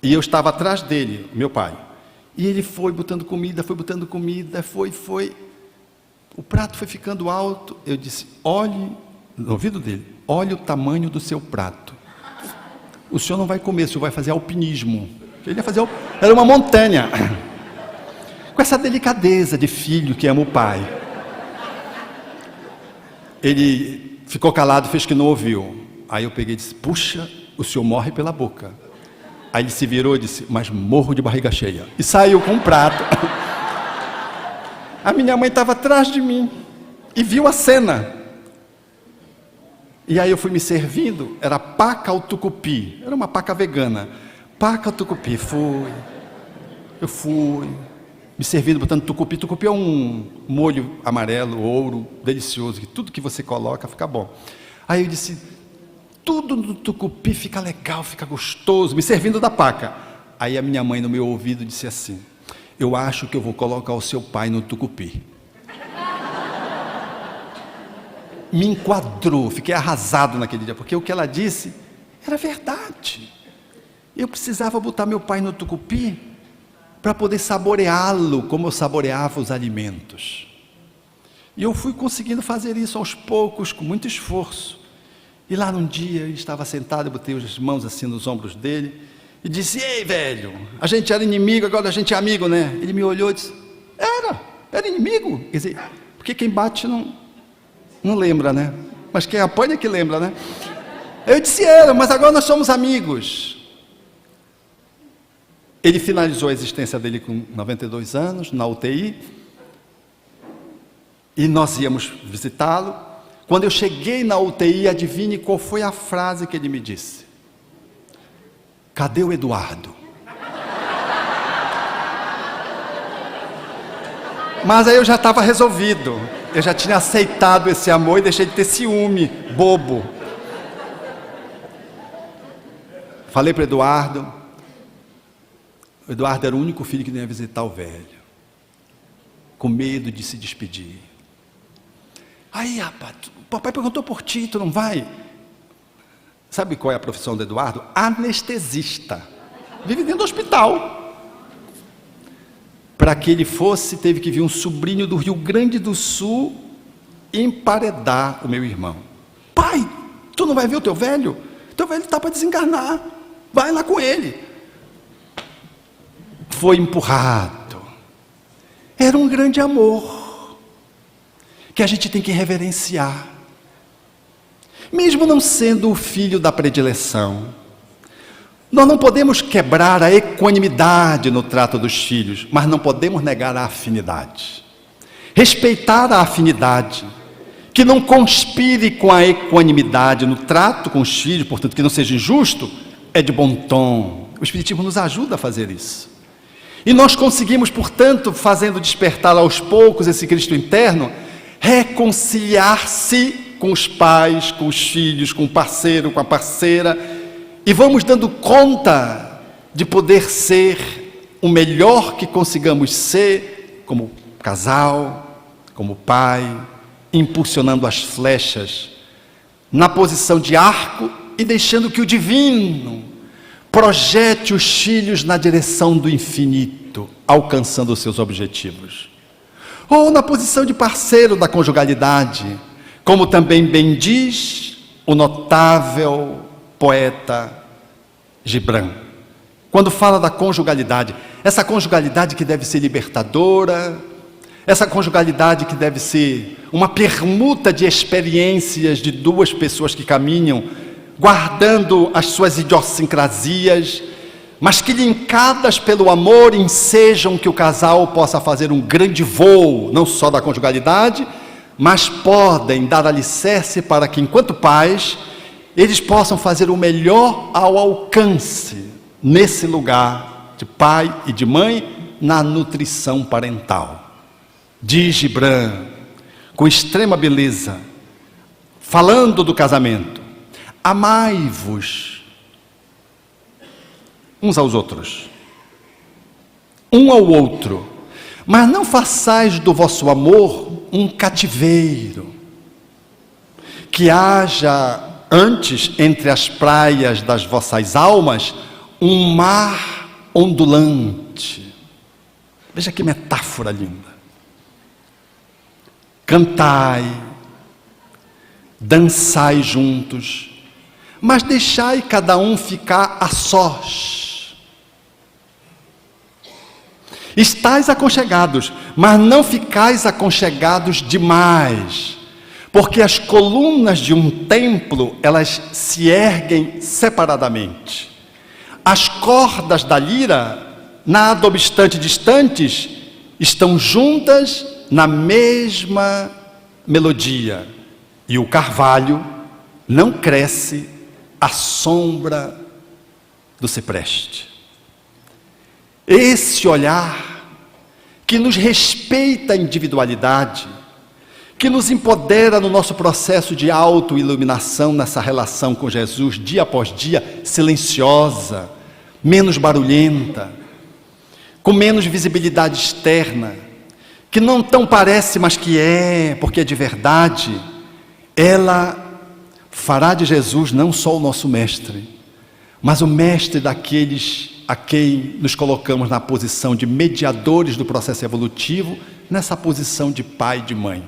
e eu estava atrás dele, meu pai. E ele foi botando comida, foi. O prato foi ficando alto. Eu disse, olhe, no ouvido dele, olhe o tamanho do seu prato. O senhor não vai comer, o senhor vai fazer alpinismo. Ele ia fazer, era uma montanha. Com essa delicadeza de filho que ama o pai. Ele ficou calado, fez que não ouviu. Aí eu peguei e disse, puxa, o senhor morre pela boca. Aí ele se virou e disse, mas morro de barriga cheia. E saiu com um prato. A minha mãe estava atrás de mim e viu a cena. E aí eu fui me servindo, era paca ao tucupi, era uma paca vegana. Paca ao tucupi, eu fui, me servindo, botando tucupi. Tucupi é um molho amarelo, ouro, delicioso, que tudo que você coloca fica bom. Aí eu disse, tudo no tucupi fica legal, fica gostoso, me servindo da paca. Aí a minha mãe no meu ouvido disse assim, eu acho que eu vou colocar o seu pai no tucupi. Me enquadrou, fiquei arrasado naquele dia, porque o que ela disse era verdade. Eu precisava botar meu pai no tucupi para poder saboreá-lo como eu saboreava os alimentos. E eu fui conseguindo fazer isso aos poucos, com muito esforço. E lá num dia, eu estava sentado, eu botei as mãos assim nos ombros dele, e disse, ei velho, a gente era inimigo, agora a gente é amigo, né? Ele me olhou e disse, era inimigo. Quer dizer, porque quem bate não lembra, né? Mas quem apanha é que lembra, né? Eu disse, mas agora nós somos amigos. Ele finalizou a existência dele com 92 anos, na UTI, e nós íamos visitá-lo. Quando eu cheguei na UTI, adivinhe qual foi a frase que ele me disse? Cadê o Eduardo? Mas aí eu já estava resolvido. Eu já tinha aceitado esse amor e deixei de ter ciúme, bobo. Falei para o Eduardo. O Eduardo era o único filho que não ia visitar o velho. Com medo de se despedir. Aí, rapaz, o papai perguntou por ti, tu não vai? Sabe qual é a profissão do Eduardo? Anestesista. Vive dentro do hospital. Para que ele fosse, teve que vir um sobrinho do Rio Grande do Sul emparedar o meu irmão. Pai, tu não vai ver o teu velho? Teu velho está para desencarnar. Vai lá com ele. Foi empurrado. Era um grande amor que a gente tem que reverenciar. Mesmo não sendo o filho da predileção, nós não podemos quebrar a equanimidade no trato dos filhos, mas não podemos negar a afinidade. Respeitar a afinidade, que não conspire com a equanimidade no trato com os filhos, portanto que não seja injusto, é de bom tom. O Espiritismo nos ajuda a fazer isso. E nós conseguimos, portanto, fazendo despertar aos poucos esse Cristo interno, reconciliar-se com os pais, com os filhos, com o parceiro, com a parceira, e vamos dando conta de poder ser o melhor que consigamos ser, como casal, como pai, impulsionando as flechas na posição de arco e deixando que o divino projete os filhos na direção do infinito, alcançando os seus objetivos. Ou na posição de parceiro da conjugalidade, como também bem diz o notável poeta Gibran, quando fala da conjugalidade, essa conjugalidade que deve ser libertadora, essa conjugalidade que deve ser uma permuta de experiências de duas pessoas que caminham, guardando as suas idiosincrasias, mas que, linkadas pelo amor, ensejam que o casal possa fazer um grande voo, não só da conjugalidade, mas podem dar alicerce para que, enquanto pais, eles possam fazer o melhor ao alcance, nesse lugar de pai e de mãe, na nutrição parental. Diz Gibran, com extrema beleza, falando do casamento: amai-vos uns aos outros, um ao outro, mas não façais do vosso amor um cativeiro, que haja antes entre as praias das vossas almas um mar ondulante. Veja que metáfora linda. Cantai, dançai juntos, mas deixai cada um ficar a sós. Estais aconchegados, mas não ficais aconchegados demais, porque as colunas de um templo, elas se erguem separadamente. As cordas da lira, nada obstante distantes, estão juntas na mesma melodia. E o carvalho não cresce à sombra do cipreste. Esse olhar que nos respeita a individualidade, que nos empodera no nosso processo de autoiluminação, nessa relação com Jesus, dia após dia, silenciosa, menos barulhenta, com menos visibilidade externa, que não tão parece, mas que é, porque é de verdade, ela fará de Jesus não só o nosso mestre, mas o mestre daqueles a quem nos colocamos na posição de mediadores do processo evolutivo, nessa posição de pai e de mãe.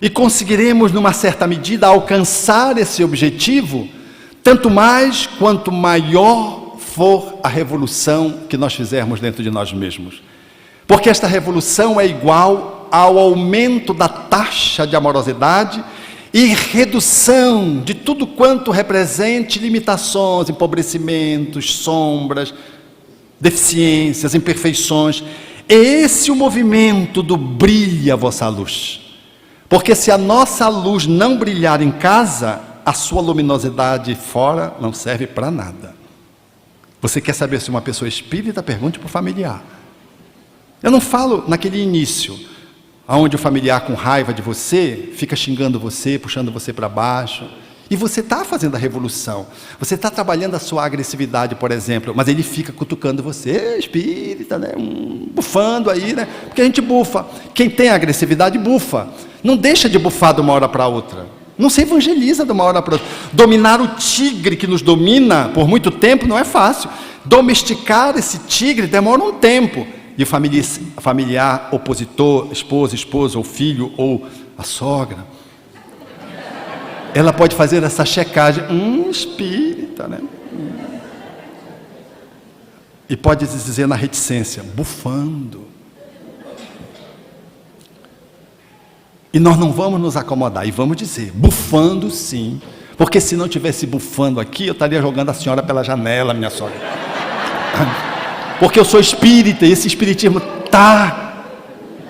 E conseguiremos, numa certa medida, alcançar esse objetivo, tanto mais quanto maior for a revolução que nós fizermos dentro de nós mesmos. Porque esta revolução é igual ao aumento da taxa de amorosidade e redução de tudo quanto represente limitações, empobrecimentos, sombras, deficiências, imperfeições. É esse o movimento do brilha a vossa luz. Porque se a nossa luz não brilhar em casa, a sua luminosidade fora não serve para nada. Você quer saber se uma pessoa é espírita? Pergunte para o familiar. Eu não falo naquele início, onde o familiar, com raiva de você, fica xingando você, puxando você para baixo. E você está fazendo a revolução. Você está trabalhando a sua agressividade, por exemplo, mas ele fica cutucando você, espírita, né? Bufando aí, né? Porque a gente bufa. Quem tem agressividade, bufa. Não deixa de bufar de uma hora para outra. Não se evangeliza de uma hora para outra. Dominar o tigre que nos domina por muito tempo não é fácil. Domesticar esse tigre demora um tempo. E o familiar opositor, esposa ou filho ou a sogra, ela pode fazer essa checagem, espírita, né? E pode dizer na reticência, bufando. E nós não vamos nos acomodar, e vamos dizer, bufando sim, porque se não tivesse bufando aqui, eu estaria jogando a senhora pela janela, minha sogra. Porque eu sou espírita, e esse espiritismo está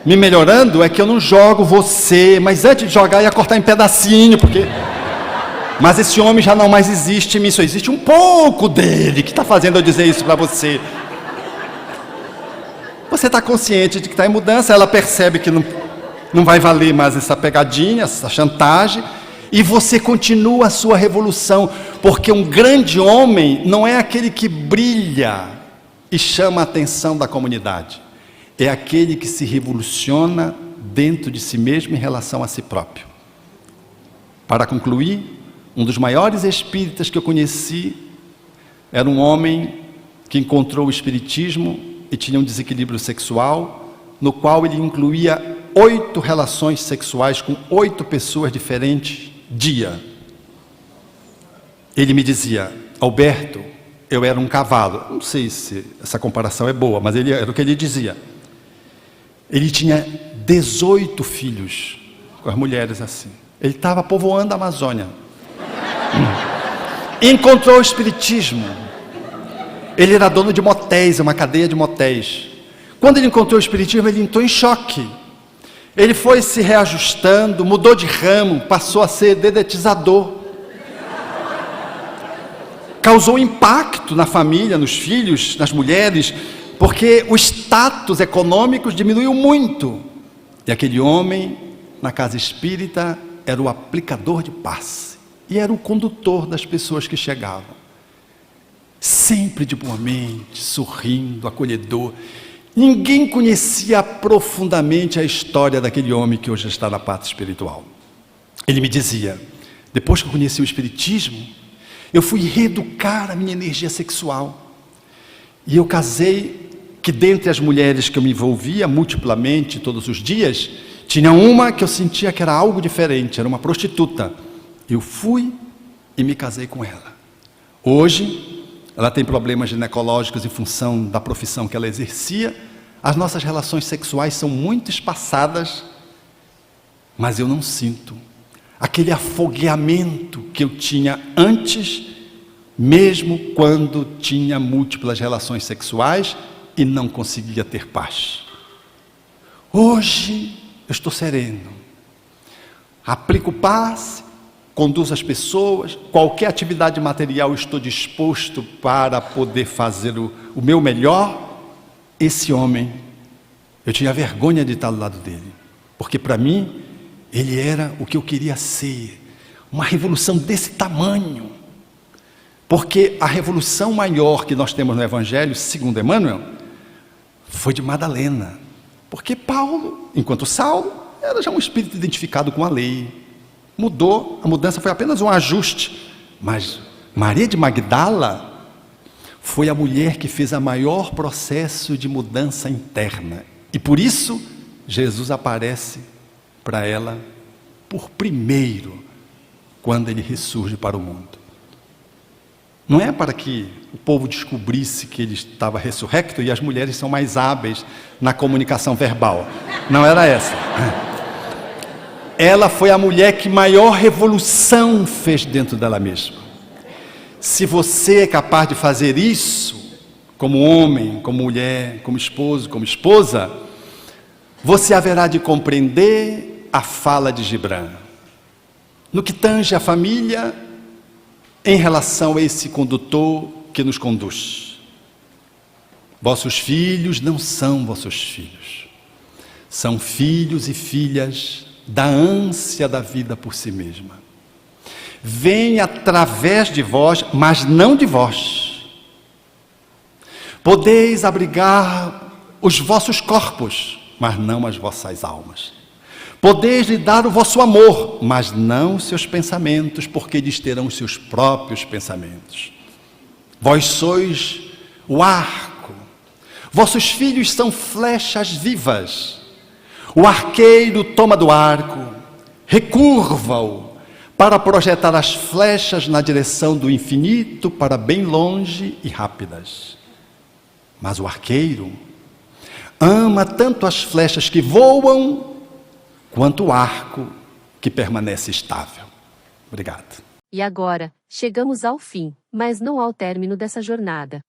me melhorando, é que eu não jogo você, mas antes de jogar, ia cortar em pedacinho, porque... Mas esse homem já não mais existe em mim, só existe um pouco dele, que está fazendo eu dizer isso para você. Você está consciente de que está em mudança, ela percebe que não vai valer mais essa pegadinha, essa chantagem, e você continua a sua revolução, porque um grande homem não é aquele que brilha e chama a atenção da comunidade, é aquele que se revoluciona dentro de si mesmo em relação a si próprio. Para concluir, um dos maiores espíritas que eu conheci era um homem que encontrou o espiritismo e tinha um desequilíbrio sexual, no qual ele incluía 8 relações sexuais com 8 pessoas diferentes dia. Ele me dizia, Alberto, eu era um cavalo. Não sei se essa comparação é boa, mas era o que ele dizia. Ele tinha 18 filhos com as mulheres assim. Ele estava povoando a Amazônia. Encontrou o espiritismo. Ele era dono de motéis, uma cadeia de motéis. Quando ele encontrou o Espiritismo, ele entrou em choque. Ele foi se reajustando, mudou de ramo, passou a ser dedetizador. Causou impacto na família, nos filhos, nas mulheres, porque o status econômico diminuiu muito. E aquele homem, na casa espírita, era o aplicador de passe e era o condutor das pessoas que chegavam. Sempre de boa mente, sorrindo, acolhedor. Ninguém conhecia profundamente a história daquele homem que hoje está na parte espiritual. Ele me dizia, depois que eu conheci o Espiritismo, eu fui reeducar a minha energia sexual. E eu casei, que dentre as mulheres que eu me envolvia multiplamente todos os dias, tinha uma que eu sentia que era algo diferente, era uma prostituta. Eu fui e me casei com ela. Hoje, ela tem problemas ginecológicos em função da profissão que ela exercia. As nossas relações sexuais são muito espaçadas, mas eu não sinto aquele afogueamento que eu tinha antes, mesmo quando tinha múltiplas relações sexuais e não conseguia ter paz. Hoje eu estou sereno, aplico paz, conduzo as pessoas, qualquer atividade material eu estou disposto para poder fazer o meu melhor. Esse homem, eu tinha vergonha de estar do lado dele, porque para mim ele era o que eu queria ser, uma revolução desse tamanho, porque a revolução maior que nós temos no Evangelho, segundo Emmanuel, foi de Madalena, porque Paulo, enquanto Saulo, era já um espírito identificado com a lei, mudou, a mudança foi apenas um ajuste, mas Maria de Magdala foi a mulher que fez o maior processo de mudança interna, e por isso Jesus aparece para ela por primeiro, quando ele ressurge para o mundo. Não é para que o povo descobrisse que ele estava ressurrecto e as mulheres são mais hábeis na comunicação verbal. Não era essa. Ela foi a mulher que maior revolução fez dentro dela mesma. Se você é capaz de fazer isso, como homem, como mulher, como esposo, como esposa, você haverá de compreender a fala de Gibran. No que tange a família, em relação a esse condutor que nos conduz. Vossos filhos não são vossos filhos. São filhos e filhas da ânsia da vida por si mesma. Vêm através de vós, mas não de vós. Podeis abrigar os vossos corpos, mas não as vossas almas. Podeis lhe dar o vosso amor, mas não os seus pensamentos, porque eles terão os seus próprios pensamentos. Vós sois o arco, vossos filhos são flechas vivas. O arqueiro toma do arco, recurva-o, para projetar as flechas na direção do infinito, para bem longe e rápidas. Mas o arqueiro ama tanto as flechas que voam, quanto o arco que permanece estável. Obrigado. E agora, chegamos ao fim, mas não ao término dessa jornada.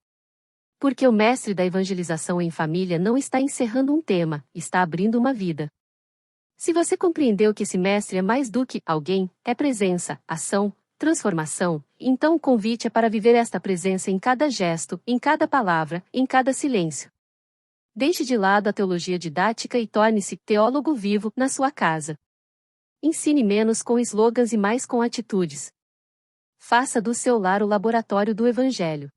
Porque o mestre da evangelização em família não está encerrando um tema, está abrindo uma vida. Se você compreendeu que esse mestre é mais do que alguém, é presença, ação, transformação, então o convite é para viver esta presença em cada gesto, em cada palavra, em cada silêncio. Deixe de lado a teologia didática e torne-se teólogo vivo na sua casa. Ensine menos com slogans e mais com atitudes. Faça do seu lar o laboratório do Evangelho.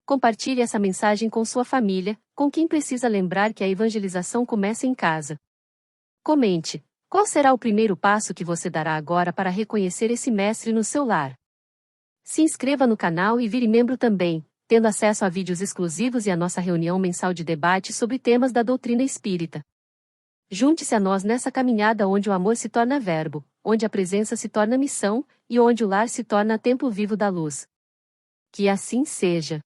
Compartilhe essa mensagem com sua família, com quem precisa lembrar que a evangelização começa em casa. Comente, qual será o primeiro passo que você dará agora para reconhecer esse mestre no seu lar? Se inscreva no canal e vire membro também, tendo acesso a vídeos exclusivos e a nossa reunião mensal de debate sobre temas da doutrina espírita. Junte-se a nós nessa caminhada onde o amor se torna verbo, onde a presença se torna missão, e onde o lar se torna templo vivo da luz. Que assim seja.